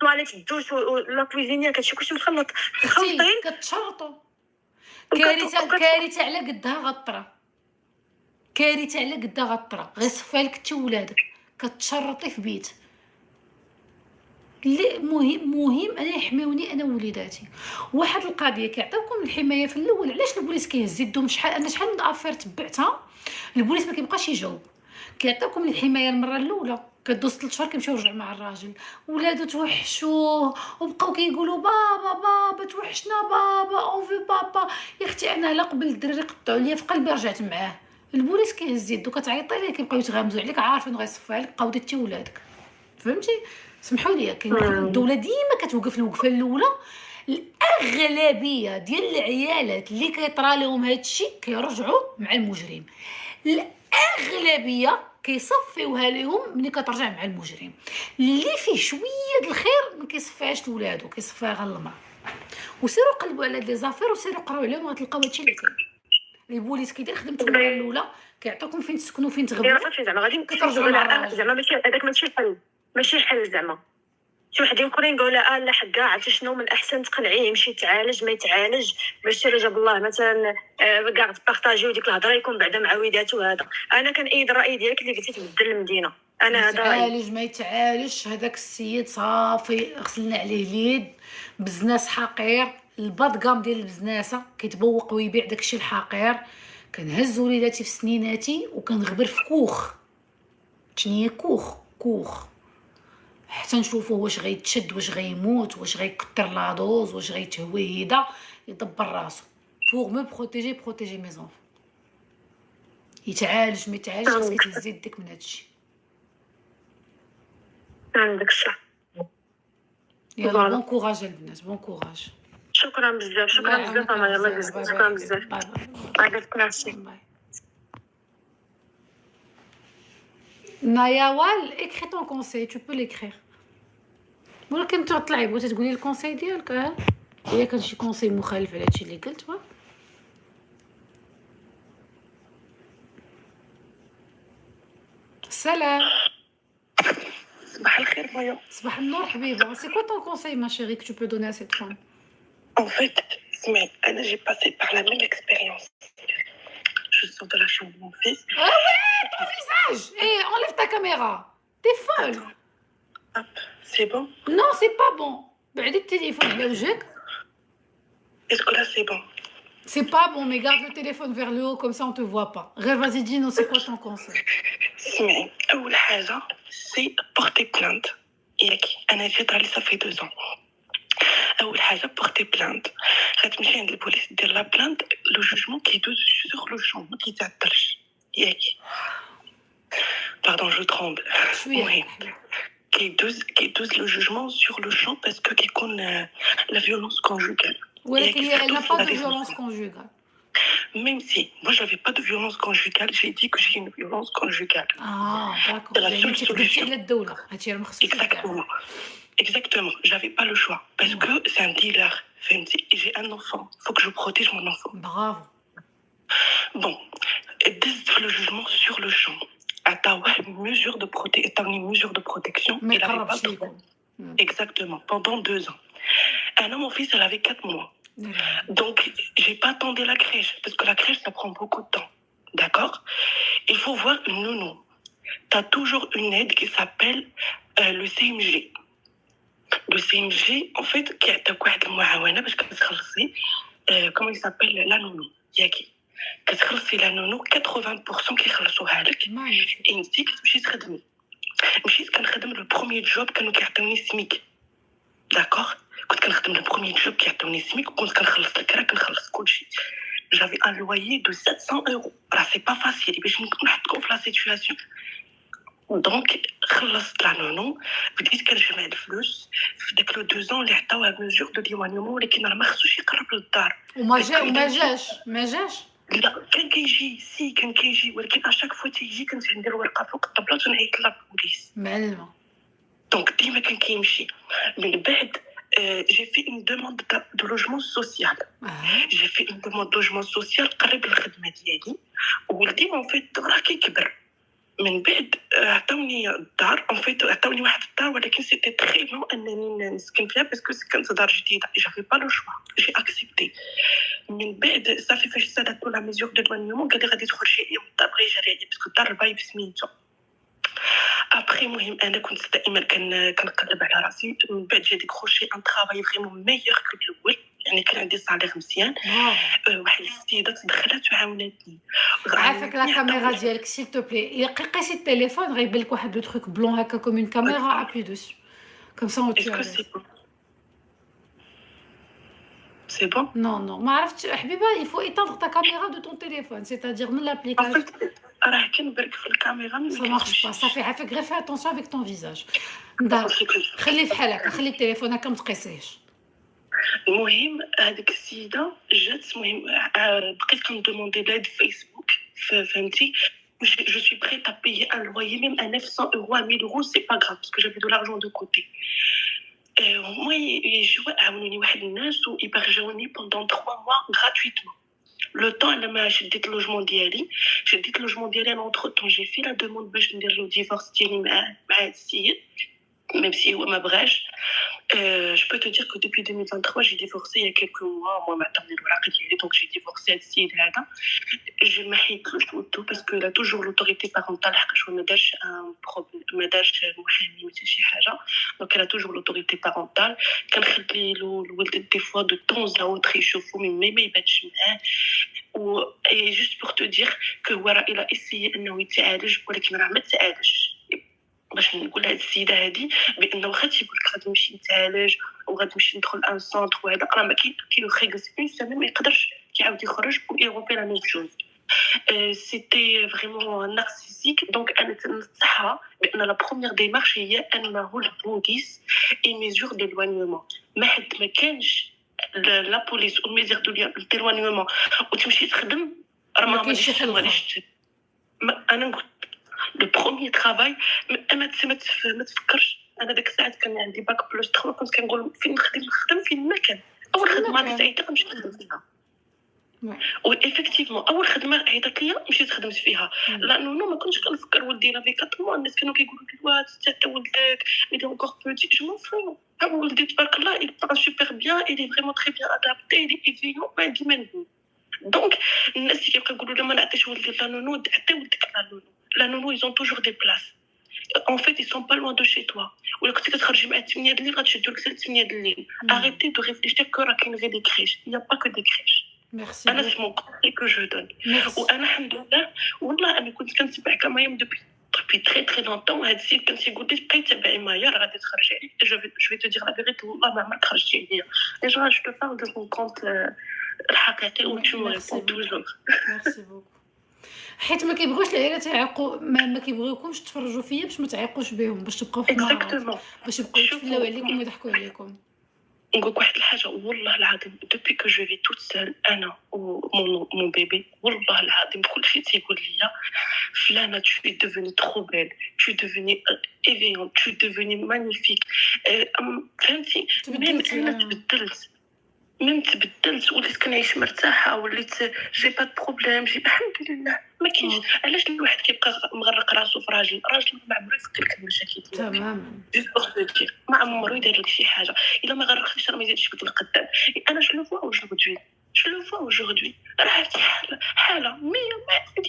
طواليت الدوش ولا كويزينيا كلشي كلشي مخلطين كتشرطوا. كارثه على قدها غطره غير صفالك انت ولادك كتشرطي في بيت. اللي مهم انا يحميوني انا ووليداتي. واحد القضيه كيعطيوكم الحمايه في الاول. علاش البوليس كيهز يدهم؟ شحال من افير تبعتها البوليس ما كيبقاش يجاوب. كيعطيوكم الحمايه المره الاولى كدوز 3 شهور كيمشيو يرجعوا مع الراجل، ولادو توحشوه وبقاو كيقولوا بابا توحشنا بابا اون في بابا. يا اختي انا لا قبل الدراري قطعوا ليا في قلبي رجعت معاه. البوليس كيهز يدو كتعيطي ليه كيبقاو يتغامزوا عليك عارفين غيصفيها لك قاودتي ولادك. فهمتي؟ سمحوا لي الدوله ديما كتوقف الوقفه الاولى. الاغلبيه ديال العيالات اللي كيطرا لهم هادشي كيرجعوا مع المجرم. الاغلبيه كيصفيوها لهم ملي كترجع مع المجرم. اللي فيه شويه د الخير ما كيصفيهاش لولادو، كيصفيها غير المراه. وسيروا قلبوا على دي زافير وسيروا قراو عليهم غتلقاو هادشي اللي كاين. البوليس كيدير خدمته المره الاولى، كيعطيكم فين تسكنوا فين تغبروا، صافي زعما غادي كترجعوا مع نقولوا الراجل. زعما ماشي هذاك ماشي حل زعما. شي وحدين اخرين قالوا لا حكا عرفتي شنو من الاحسن تقنعيه يمشي يتعالج ما يتعالج باش الا جاب الله مثلا كاع تبارطاجيو ديك الهضره يكون بعدا مع وليداتو. هذا انا كنأيد الراي ديالك اللي قلتي تبدل المدينه. انا هذا رايي. يتعالج ما يتعالجش، هذاك السيد صافي غسلنا عليه اليد. بزناس حقير، البادكام ديال البزناسه كيتبوق ويبيع داكشي الحقير. كنهز وليداتي في سنيناتي وكنغبر في كوخ. شنو هي كوخ حتى نشوفوه واش غيتشد، واش غيموت، واش غيكثر لاضوز، واش غيتهوي هدا يدبر راسو بوغ مو بروتيجي مي زونف. يتعالج ما يتعالج خاصك تهزي يديك من هادشي. عندك الصح. يلا بون كوراج البنات، بون كوراج. شكرا بزاف ماما. يلا بزاف شكرا بزاف. باي. ناياوال écris ton conseil, tu peux l'écrire. ولكن تطلعي بغيتي تقولي الكونساي ديالك. الا كان شي كونساي مخالف على هادشي اللي قلت. سلام. صباح الخير مايا. صباح النور حبيبه. سي كوا طون كونساي ما chérie que tu peux donner à cette femme؟ En fait, اسمعي انا j'ai passé par la même expérience. Je sors de la chambre de mon fils. Ah ouais, ton visage. Enlève ta caméra. T'es folle. Hop, c'est bon? Non, c'est pas bon. بعدي التليفون على وجهك. Est-ce que là c'est bon? C'est pas bon, mais garde le téléphone vers le haut, comme ça on te voit pas. Rêve, vas-y, dis-nous, c'est quoi ton conseil? اسمعي اول حاجه سي بورتي بلانت. ياك انا جيت على صافي 2 ans. اول حاجه بورتي بلانت، غتمشي عند البوليس دير لا بلانت، لو جوجمون كيدوز سور لو شون ما كيتعطلش. ياك باردون جو ترومبل. المهم كيدوز لو جوجمون سور لو شون باسكو كيكون لا فيولونس كونجوغال. ولكن elle n'a pas de violence conjugale. Même si moi j'avais pas de violence conjugale, j'ai dit que j'ai une violence conjugale. D'accord. C'est la seule solution. Exactement. Exactement, j'avais pas le choix parce que c'est un dealer. Et j'ai un enfant, faut que je protège mon enfant. Bravo. Bon, dès le jugement sur le champ, une mesure de protection. Mais il avait pas le droit. Exactement, pendant 2 ans. Un an, mon fils, elle avait 4 mois. Donc, j'ai pas attendu la crèche, parce que la crèche, ça prend beaucoup de temps. D'accord? Il faut voir une nounou. Tu as toujours une aide qui s'appelle le CMG. Le CMG, en fait, qui est comment il s'appelle la nounou? Yaki. كتخلصي la nounou 80% كيخلصوها لك. انت كتمشي تخدمي. مشيت كنخدم لو بروميي جوب كانوا كيعطيوني سميك. داكوغ؟ كنت كنخدم لو بروميي جوب كيعطيوني سميك وكنت كنخلص الكرا كنخلص كلشي. J'avais un loyer de 700 €. راه سي با فاسيل باش نحطكم في لا سيتوياسيون. دونك خلصت لا نونو، بديت كنجمع الفلوس في داك لو 2 ans اللي عطاوها ميزور دو ديوانيومون، ولكن راه ما خصوش يقرب للدار. وما جاش. لا كان كيجي ولكن اشاك فوا تيجي كنت ندير ورقه فوق الطبله ونعيط للبوليس معلمه. دونك ديما كان كيمشي. من بعد j'ai fait une demande de logement social. J'ai fait une demande de logement social قريب للخدمه ديالي. ولدي en fait راه كيكبر. من بعد عطاوني الدار en fait عطاوني واحد الدار ولكن سيتي تري لون انني نسكن فيها باسكو كانت دار جديده. جافي با لو شوا جي اكسبتي. من بعد صافي فاش صدرتو لا ميزور دو دوانيومون قال لي غادي تخرجي اليوم الدار بغا يجري عليا باسكو الدار البايب سميتو. ابري مهم انا كنت دائما كنقلب على راسي. من بعد جي ديكروشي ان طرافاي فريمون ميور كو الاول، يعني كان عندي صالير مزيان. واحد السيده تدخلت وعاونتني. عافاك لا كاميرا ديالك سيل تو بلي قيسي التليفون غيبان لك واحد لو تروك بلون هكا كوم اون كاميرا ابي دوس كوم سا اون تو. C'est bon? Non, ما عرفتش حبيبه. il faut éteindre ta caméra de ton téléphone, c'est-à-dire من l'application. راه كنبرك في الكاميرا ça marche pas. صافي عافاك غير فيها attention avec ton visage. خلي في حالك، خلي التليفون هكا ما تقيسيهش. المهم هذيك السيده جات. المهم بقيت كندوموندي لاد فيسبوك فهمتي. je suis prête à payer un loyer même à 900 euros, à 1000 euros, c'est pas grave, parce que j'avais de l'argent de côté. Moi, يجوا عاونوني واحد الناس ويبرجوني pendant 3 mois gratuitement. Le temps لما شديت اللوجمون ديالي انا entre temps j'ai fait la demande باش ندير له divorce ديالي مع هاد السيد même si هو ما بغاش. Je peux te dire que depuis 2023 j'ai divorcé il y a quelques mois. Moi ما عطاني الوراق ديالي donc j'ai divorcé هاد السيد هذا. Je ما حيدلوش ودو parce que il a toujours l'autorité parentale حقاش هو ما دارش ما دارش محامي ولا شي حاجه donc elle a toujours l'autorité parentale. كنخلي له الولد دي فوا de temps à autre يشوفو ما يبانش معاه. et juste pour te dire que هو راه الى essayé انه يتعالج ولكن راه ما تعالجش. باش نقول هاد السيده هادي بانه واخا تيقول لك غادي نمشي نتعالج وغادي نمشي ندخل ان سونتر وهذا راه ما كيخيغس اون سيمين ما يقدرش كيعاود يخرج ويغوبي لا ميم شوز. سيتي فريمون نارسيسيك. دونك انا تنصحها بان لا بروميير ديمارش هي انه البوليس اي ميزور ديلوانيومون. ما حد ما كانش لا بوليس او ميزور ديلوانيومون وتمشي تخدم راه ما غاديش. انا نقول لو بروميير ترافاي ما تفكرش. انا داك الساعات كان عندي باك بلس 3 كنت كنقول فين نخدم فين ما كان. اول خدمه عيطت نمشي نخدم فيها. وإفكتيفمون اول خدمه عيطت ليا مشيت خدمت فيها. لانه ما كنتش كنفكر ولدي لا في 4 الناس كانوا كيقولوا لي واه حتى ولدك il est encore petit. je m'en fous. ولدي تبارك الله il parle super bien, il est vraiment très bien adapté, il est éveillant. ما عندي ما نقول. دونك الناس اللي كيبقاو يقولوا لا ما نعطيش ولدي لا نونو عطي ولدك لا نونو. La nounou, ils ont toujours des places. En fait, ils sont pas loin de chez toi. Ou là, quand tu vas مع 8 الليل غتمشي تدور 8 الليل. Arrêtez de réfléchir que راه كاين غير des crèches. Il y a pas que des crèches. Merci. أنا c'est mon conseil que je donne. وأنا الحمد لله والله أنا كنت كنتبع كمايا depuis très très longtemps. هاد السيد كان تيقول لي بقاي تبعي مايا راه غادي تخرج عليك. je vais te dire la vérité والله ما عمرك خرجتي عليا. déjà je te parle de mon compte الحقيقي و tu me réponds toujours. Merci beaucoup. حيت ما كيبغيوش العائلات يعيقوا ما كيبغيوكمش تفرجوا فيا باش ما تعيقوش بهم باش تبقاو في المرات باش يبقاو يتفلاو عليكم ويضحكوا عليكم. نقولك واحد الحاجه والله العظيم depuis que je vis toute seule انا ومون بيبي والله العظيم كلشي تيقول لي فلانه tu es devenue trop belle, tu es devenue éveillante, tu es devenue magnifique. فهمتي ميم تبدلت وليت كنعيش مرتاحه وليت جي با بروبليم جي الحمد لله. ما كاينش علاش الواحد كيبقى مغرق راسو في راجل ما عمرو يفكر لك المشاكل ديالو تماما ما عمرو يدير لك شي حاجه الا ما غرقتش راه ما يزيدش لك القدام. انا شنو فوا اوجوردي راه حاله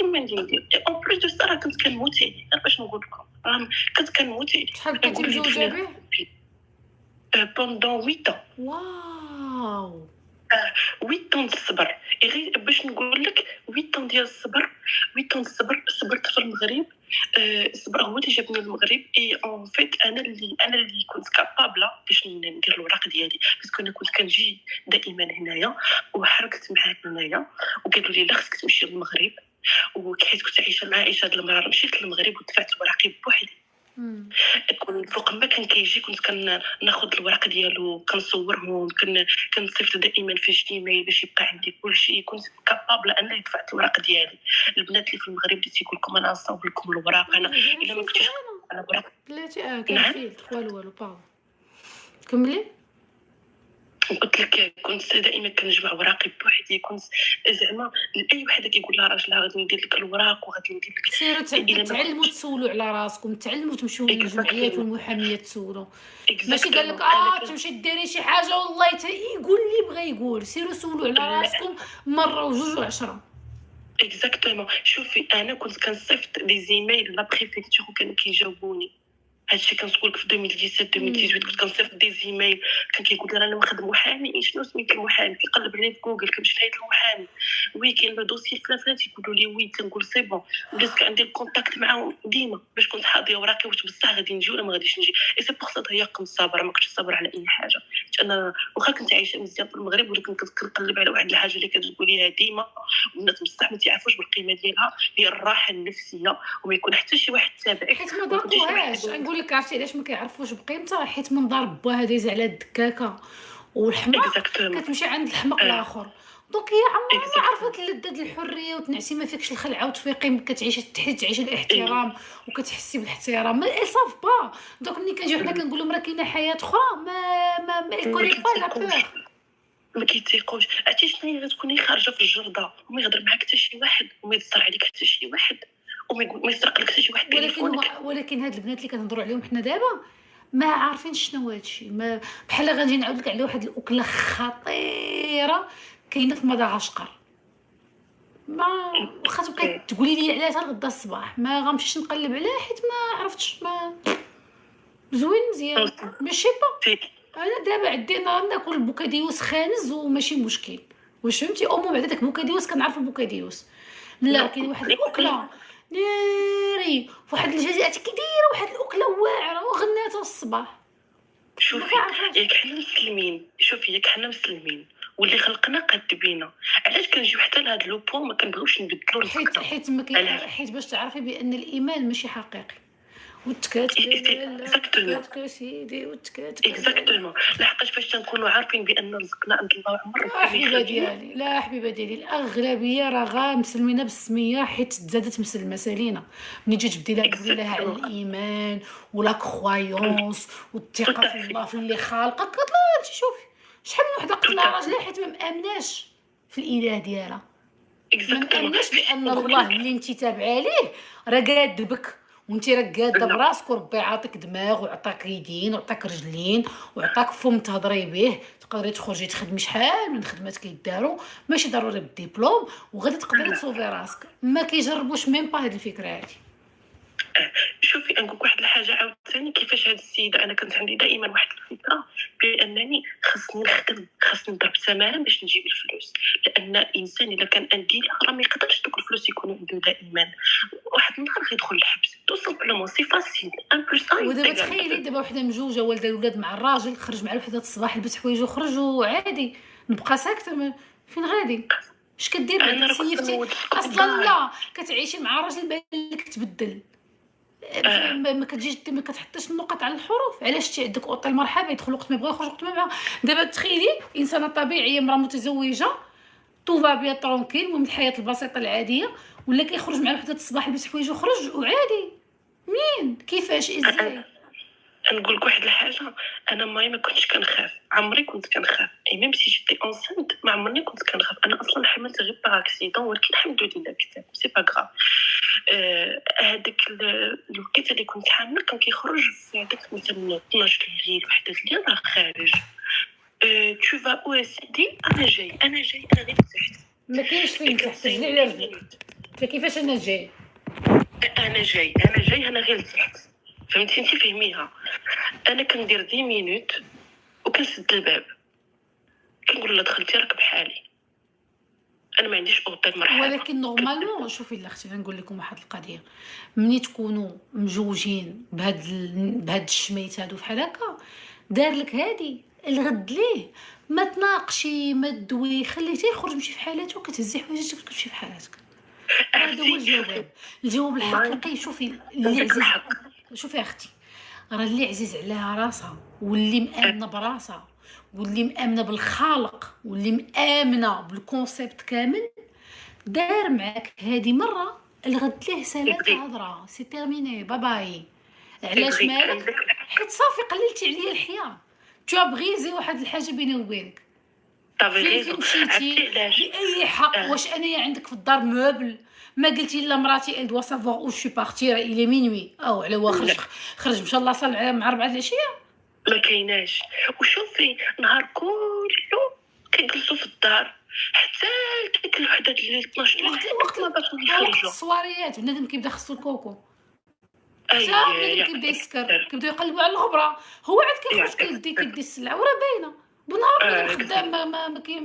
ما ندير اون بليس دو سا راه كنت كنموت عليه. باش نقول لكم راه كنت كنموت عليه. شحال كنتي مزوجه به؟ pendant 8 ans. واو 8 ans الصبر. غير باش نقول لك 8 ans ديال الصبر. 8 ans الصبر صبرت في المغرب. الصبر هو اللي جابني للمغرب. اي اون فيت انا اللي كنت كابابله باش ندير الوراق ديالي باسكو انا كنت كنجي دائما هنايا وحركت معاك هنايا وقالوا لي لا خصك تمشي للمغرب. وحيت كنت عايشه مع عائشه هاد المراه مشيت للمغرب ودفعت وراقي بوحدي. كون فوق ما كان كيجي كنت كناخذ الوراق ديالو كنصورهم كنصيفط دائما في جيميل باش يبقى عندي كلشي. كنت كابابل انا دفعت الوراق ديالي. البنات اللي في المغرب اللي تيقول لكم انا نصاوب لكم الوراق انا الا ما كنتش انا وراق بلاتي كان فيه والو باغ كملي. قلت لك كنت دائما كنجمع وراقي بوحدي. كنت زعما اي وحده كيقول لها راجلها غادي ندير لك الوراق وغادي ندير لك. سيروا تعلموا تسولوا على راسكم تعلموا تمشيو للجمعيات والمحاميات تسولوا. ماشي قال لك تمشي ديري شي حاجه والله يقول لي بغى يقول. سيروا سولوا على راسكم مره وجوج وعشرة. اكزاكتومون. شوفي انا كنت كنصيفط دي زيميل لا بريفكتور وكانوا كيجاوبوني. هادشي كنقول لك في 2017 2018 كنت كنصيفط دي زيميل. كان كيقول لي انا واخد محامي. شنو سميت المحامي؟ كيقلب عليه في جوجل كنمشي نعيط للمحامي. وي كاين لو دوسي فلان تيقولوا لي وي. كنقول سي بون بديت عندي الكونتاكت معاهم ديما باش كنت حاضيه وراقي واش بصح غادي نجي ولا ما غاديش نجي. اي سي بور سا ضيق كنت صابره ما كنتش صابره على اي حاجه. انا واخا كنت عايشه مزيان في المغرب ولكن كنت كنقلب على واحد الحاجه اللي كتقول ليها ديما والناس بصح ما تعرفوش بالقيمه ديالها هي الراحه النفسيه وما يكون حتى شي واحد تابعك. حيت ما ضربوهاش. نقول لك عرفتي علاش ما كيعرفوش بقيمتها؟ حيت من ضرب باها دايز على الدكاكه والحماق كتمشي عند الحماق الاخر دونك هي عمرها ما عرفت لذة الحريه وتنعسي ما فيكش الخلعه وتفيقي كتعيشي تعيشي الاحترام وكتحسي بالاحترام ما صاف با. دونك ملي كنجيو حنا كنقول لهم راه كاينه حياه اخرى ما يكوني با لا بور ما كيتيقوش. عرفتي شنو هي؟ غتكوني خارجه في الجرده وما يهضر معاك حتى شي واحد وما يتصل عليك حتى شي واحد وما يقول ما يسرق لك حتى شي واحد تليفونك. ولكن هاد البنات اللي كنهضروا عليهم حنا دابا ما عارفين شنو هادشي. ما بحال غنجي نعاود لك على واحد الاكله خطيره كاينه في مدغشقر. ما واخا تبقاي تقولي لي عليها حتى غدا الصباح ما غنمشيش نقلب عليها حيت ما عرفتش. ما زوين مزيان ماشي با. انا دابا عندنا ناكل بوكاديوس خانز وماشي مشكل. واش فهمتي؟ بعدا داك بوكاديوس كنعرف البوكاديوس. لا كاين واحد الاكله ناري فواحد الجزيره كيديروا واحد الاكله واعره وغناتها الصباح. شوفي ياك حنا مسلمين، شوفي ياك حنا مسلمين واللي خلقنا قد بينا، علاش كنجيو حتى لهاد لو بوين ما كنبغيوش نبدلو رزقنا؟ حيت باش تعرفي بان الايمان ماشي حقيقي وتكات سيدي وتكات اكزاكتومون. لحقاش فاش تنكونوا عارفين بان رزقنا عند الله عمر حبيبه ديالي. لا حبيبه ديالي الاغلبيه راه غا مسلمينه بالسميه حيت تزادت مسلمه سالينا. ملي تجي تبدي لها على الايمان ولا كرويونس والثقه في الله في اللي خالقك كتطلع شوفي شحال من وحده قتلها راجلها حيت ما مامناش في الاله ديالها. ما مامناش بان الله اللي انت تابعه ليه راه قاد بك وانت راك قاده براسك وربي عاطيك دماغ وعطاك يدين وعطاك رجلين وعطاك فم تهضري به تقدري تخرجي تخدمي شحال من خدمات كيداروا ماشي ضروري بالدبلوم وغادي تقدري تصوفي راسك. ما كيجربوش ميم با هاد الفكره هادي. شوفي نقولك واحد الحاجه عاوتاني كيفاش هاد السيده انا كانت عندي دائما واحد الفكره بانني خاصني نخدم خاصني نضرب سماره باش نجيب الفلوس لان الانسان الا كان انديله راه ما يقدرش دوك الفلوس يكونوا عنده دائما. واحد النهار غيدخل الحبس تو سامبلومون سي فاسيل ان بلس ان. ودابا تخيلي دابا وحده مجوجه والده الولاد مع الراجل خرج مع الوحده الصباح لبس حوايج وخرج وعادي نبقى ساكته فين غادي؟ اش كدير سيفتي اصلا؟ لا كتعيشي مع راجل بالك تبدل ما كتجيش ما كتحطيش النقط على الحروف. علاش تي عندك اوطيل مرحبا يدخل وقت ما يبغي يخرج وقت ما يبغي. دابا تخيلي انسانه طبيعيه امراه متزوجه طوفا بيا طرونكيل من الحياه البسيطه العاديه ولا كيخرج مع وحده الصباح يلبس حوايج وخرج وعادي. منين كيفاش ازاي؟ نقول لك واحد الحاجه انا ما كنتش كنخاف عمري كنت كنخاف اي ميم سي جيتي انسنت ما عمرني كنت كنخاف. انا اصلا حملت غير باغ اكسيدون ولكن الحمد لله بزاف سي با غراف. هذاك الوقت اللي كنت حامله كان كيخرج في هذاك مثلا 12 الليل وحده الليل راه خارج تو فا او سيدي انا جاي انا غير تحت ما كاينش فين تحت رجلي على رجلك. فكيفاش انا جاي انا غير تحت فهمتي انت فهميها. انا كندير 10 مينوت وكنسد الباب كنقول لها دخلتي راك بحالي انا ما عنديش اوطيل مرحبا. ولكن نورمالمون شوفي الاختي نقول لكم واحد القضيه ملي تكونوا مجوجين بهاد الشميت هادو فحال هكا دار لك هادي الغد ليه ما تناقشي ما تدوي خليتيه يخرج مشي في حالته وكتهزي حوايجك وتمشي في حالتك. هذا هو الجواب الحقيقي. شوفي اللي عزيز شوفي اختي راه اللي عزيز عليها راسها واللي مامنه براسها واللي مامنه بالخالق واللي مامنه بالكونسيبت كامل دار معاك هذه مره الغد ليه سلامه هضره سي تيرميني باي. علاش مالك؟ حيت صافي قللتي عليا الحياه تو بغيزي واحد الحاجه بيني وبينك فين مشيتي باي حق؟ واش انايا عندك في الدار موبل ما قلتي لا مراتي ال دوا سافوار او شي بارتي راه الي مينوي او على واخر خرج ان شاء الله صال مع 4 العشيه ما كايناش. وشوفي نهار كله كيجلسوا في الدار حتى ديك الوحده الليل 12 وقت ما باش نخرجوا الصواريات بنادم كيبدا خصو الكوكو بنادم كيبدا يسكر كيبدا يقلبوا على الغبره هو عاد كيخرج كيدي السلعه وراه باينه بنهار خدام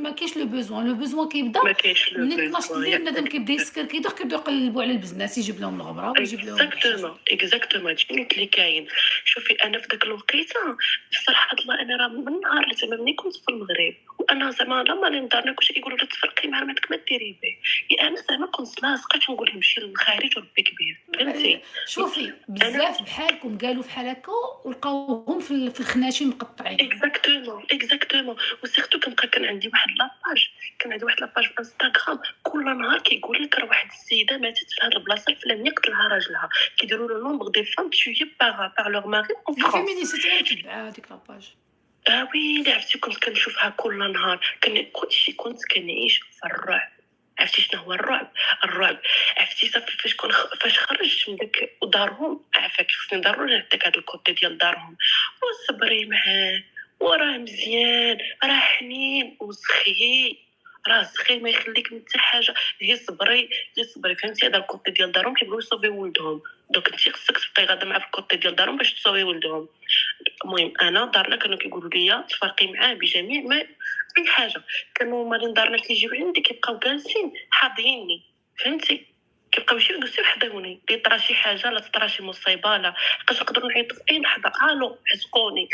ما كاينش لو بوزوان كيبدا من 12 الليل بنادم كيبدا يسكر كيبدا يقلبوا على البزنس يجيب لهم الغبره ويجيب لهم اكزاكتومون هادشي اللي كاين. شوفي انا في داك الوقيته بصراحه الله انا راه من نهار زعما ملي كنت في المغرب وانا زعما لما لندارنا كلشي كيقولوا لي تفرقي مع مراتك ما ديري به انا زعما كنت لاصقه كنقول نمشي للخارج وربي كبير فهمتي. شوفي بزاف بحالكم قالوا بحال هكا ولقاوهم في الخناشي مقطعين. اكزاكتومون اكزاكتومون. وسيرتو كان عندي واحد لاباج في انستغرام كل نهار كيقول لك راه واحد السيده ماتت في هذه البلاصه الفلانيه قتلها راجلها، كيديروا له نومبر دي فام تشويه باغ لور ماري اون فرانس. الفيمينيست انا متبعه هذيك لاباج. ويلي عرفتي كنت كنشوفها كل نهار، كلشي كنت كنعيش في الرعب. عرفتي شنو هو الرعب؟ عرفتي صافي فاش خرجت من داك دارهم، عافاك خصني ضروري نعطيك هذا الكوتي ديال دارهم، وصبري معاه وراه مزيان، راه حنين وسخي، راه سخي ما يخليك من حتى حاجه، غير صبري فهمتي. هذا الكوتي ديال دارهم كيبغيو يصوفي ولدهم، دونك انت خصك تبقاي غادا مع في الكوتي ديال دارهم باش تصوفي ولدهم. المهم انا دارنا كانوا كيقولوا لي تفرقي معاه بجميع ما اي حاجه، كانوا مالين دارنا كيجيو عندي كيبقاو جالسين حاضيني، فهمتي، كيبقاو يجيو جالسين حضوني، لي طرا شي حاجه لا تطرا شي مصيبه لا حقاش نقدروا نعيطوا في اي لحظه الو حزقوني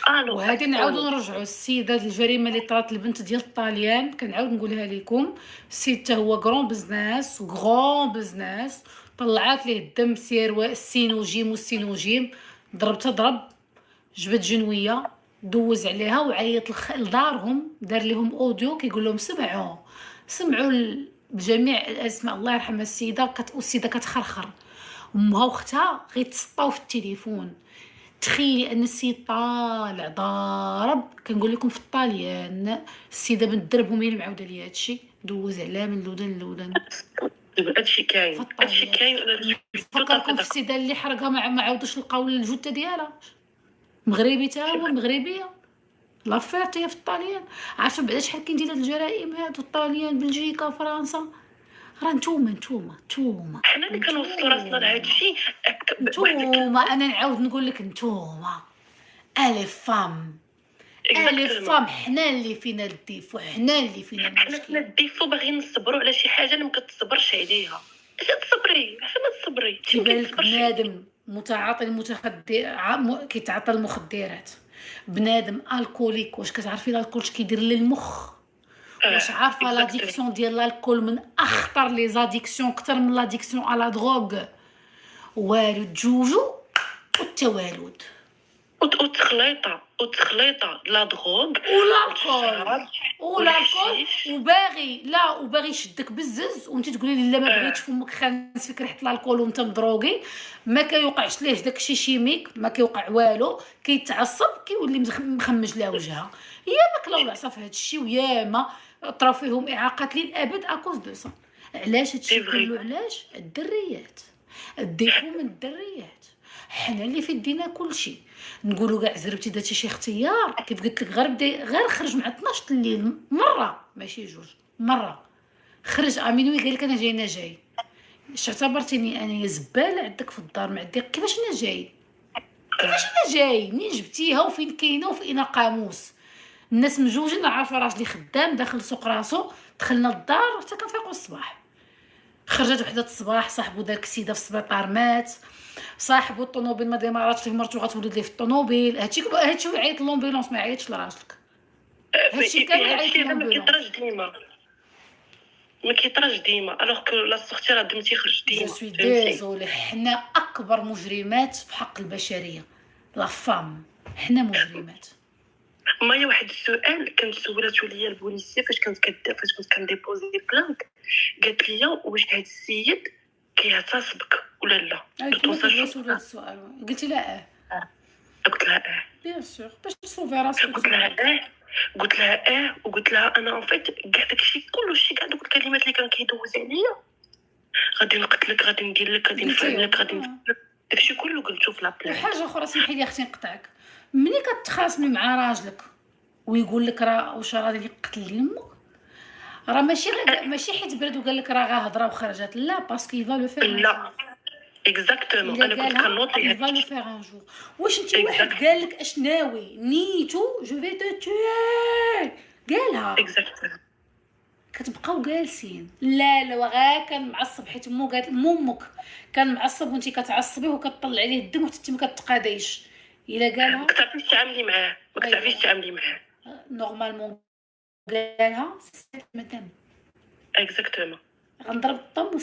الو. وهذه نعاودوا نرجعوا السيده الجريمه اللي طرات البنت ديال الطاليان، كنعاود نقولها لكم. السيد حتى هو غرون بزنس طلعات ليه الدم سير السينوجيم والسينوجيم، ضرب جبد جنويه دوز عليها وعيط لدارهم، دار لهم اوديو كيقول لهم سمعوا بجميع الاسماء. الله يرحم السيده كتخرخر، امها واختها غيتسطاو في التليفون. تخيلي ان السيد طالع ضارب، كنقول لكم في الطاليان. السيده بنت دربهم هي معاوده لي هادشي، دوز عليها من اللودن. هادشي كاين فكركم في السيده اللي حرقها ما عاودوش لقاو الجثه ديالها، مغربي تا هو مغربيه لافيرتي في الطاليان. عرفتوا بعدا شحال كاين ديال هاد الجرائم هادو، الطاليان بلجيكا فرنسا، راه نتوما حنا اللي كنوصلوا راسنا لهادشي. نتوما انا نعاود نقول لك نتوما الي فام حنا اللي فينا الديفو، حنا اللي فينا المشكل. حنا الديفو باغيين نصبروا على شي حاجه اللي ما كتصبرش عليها. تصبري عشان ما تصبري تيبان لك بنادم متعاطي المخدر كيتعاطى المخدرات، بنادم الكوليك. واش كتعرفي الكول اش كيدير للمخ؟ واش عارفه لاديكسيون ديال الكول من اخطر لي زاديكسيون اكثر من لاديكسيون على دروغ؟ والو جوجو والتوالد وتخليطه لا دروغ ولا الكول وباغي يشدك بالزز، وانت تقولي لي لا ما بغيتش فمك خانس فيك ريحه الكول وانت مدروغي. ما كيوقعش ليه داكشي شيميك، ما كيوقع والو، كيتعصب كيولي مخمج لها وجهها. يا ماكله العصا في هذا الشيء، ويا ما طراو فيهم اعاقات للابد اكوز دو سا. علاش هادشي كله؟ علاش الدريات الديفو من الدريات. حنا اللي في يدينا كلشي. نقولوا كاع زربتي درتي شي اختيار، كيف قلت لك غير خرج مع 12 الليل مره ماشي جوج مره، خرج امينوي قال لك انا جاي. اش اعتبرتيني انا زباله عندك في الدار؟ معدي كيفاش انا جاي منين جبتيها وفين كاينه وفين قاموس؟ الناس مجوجين، عارفه راجلي خدام داخل سوق راسو. دخلنا للدار حتى كنفيقوا الصباح، خرجت وحده الصباح صاحبو داك السيده في السبيطار مات، صاحبو الطوموبيل ما ديماراتش ليه، مرتو غتولد ليه في الطوموبيل. هادشي عيط لومبيلونس، ما عيطش لراجلك. هادشي كامل عيط لومبيلونس. ما كيطراش ديما الوغ كو لا سورتي راه دمتي خرج ديما. جو سوي ديزولي، حنا اكبر مجرمات في حق البشريه، لا فام، حنا مجرمات. مايا واحد السؤال كانت سولاتو ليا البوليسيه فاش كنت كنديبوزي بلانك، قالت لي واش هاد السيد كيعتصبك ولا لا؟ السؤال قلتي لا قلت لها بيان سور باش تصوفي راسك. قلت لها انا ان فيت كاع داكشي كلشي، كاع دوك الكلمات اللي كان كيدوز عليا، غادي نقتلك، غادي ندير لك، غادي نفعل لك، غادي داكشي كله قلتو في لابلان. وحاجه اخرى سمحي لي اختي نقطعك، ملي كتخاصمي مع راجلك ويقول لك راه واش غادي يقتل امك، راه ماشي حيت برد وقال لك راه غا هضره وخرجت، لا باسكو يفا لو فير. لا اكزاكتومون انا كنت كنوطي يفا لو فير ان جور. واش انت واحد قال لك اش ناوي نيتو جو في تو توي قالها اكزاكتومون، كتبقاو جالسين لا غا كان معصب حيت مو قالت امك كان معصب وانت كتعصبيه وكتطلع عليه الدم وحتى ما كتقاديش. الا قالها ما كتعرفيش تعاملي معاه نورمالمون قالها مدام اكزاكتومون غنضرب الطم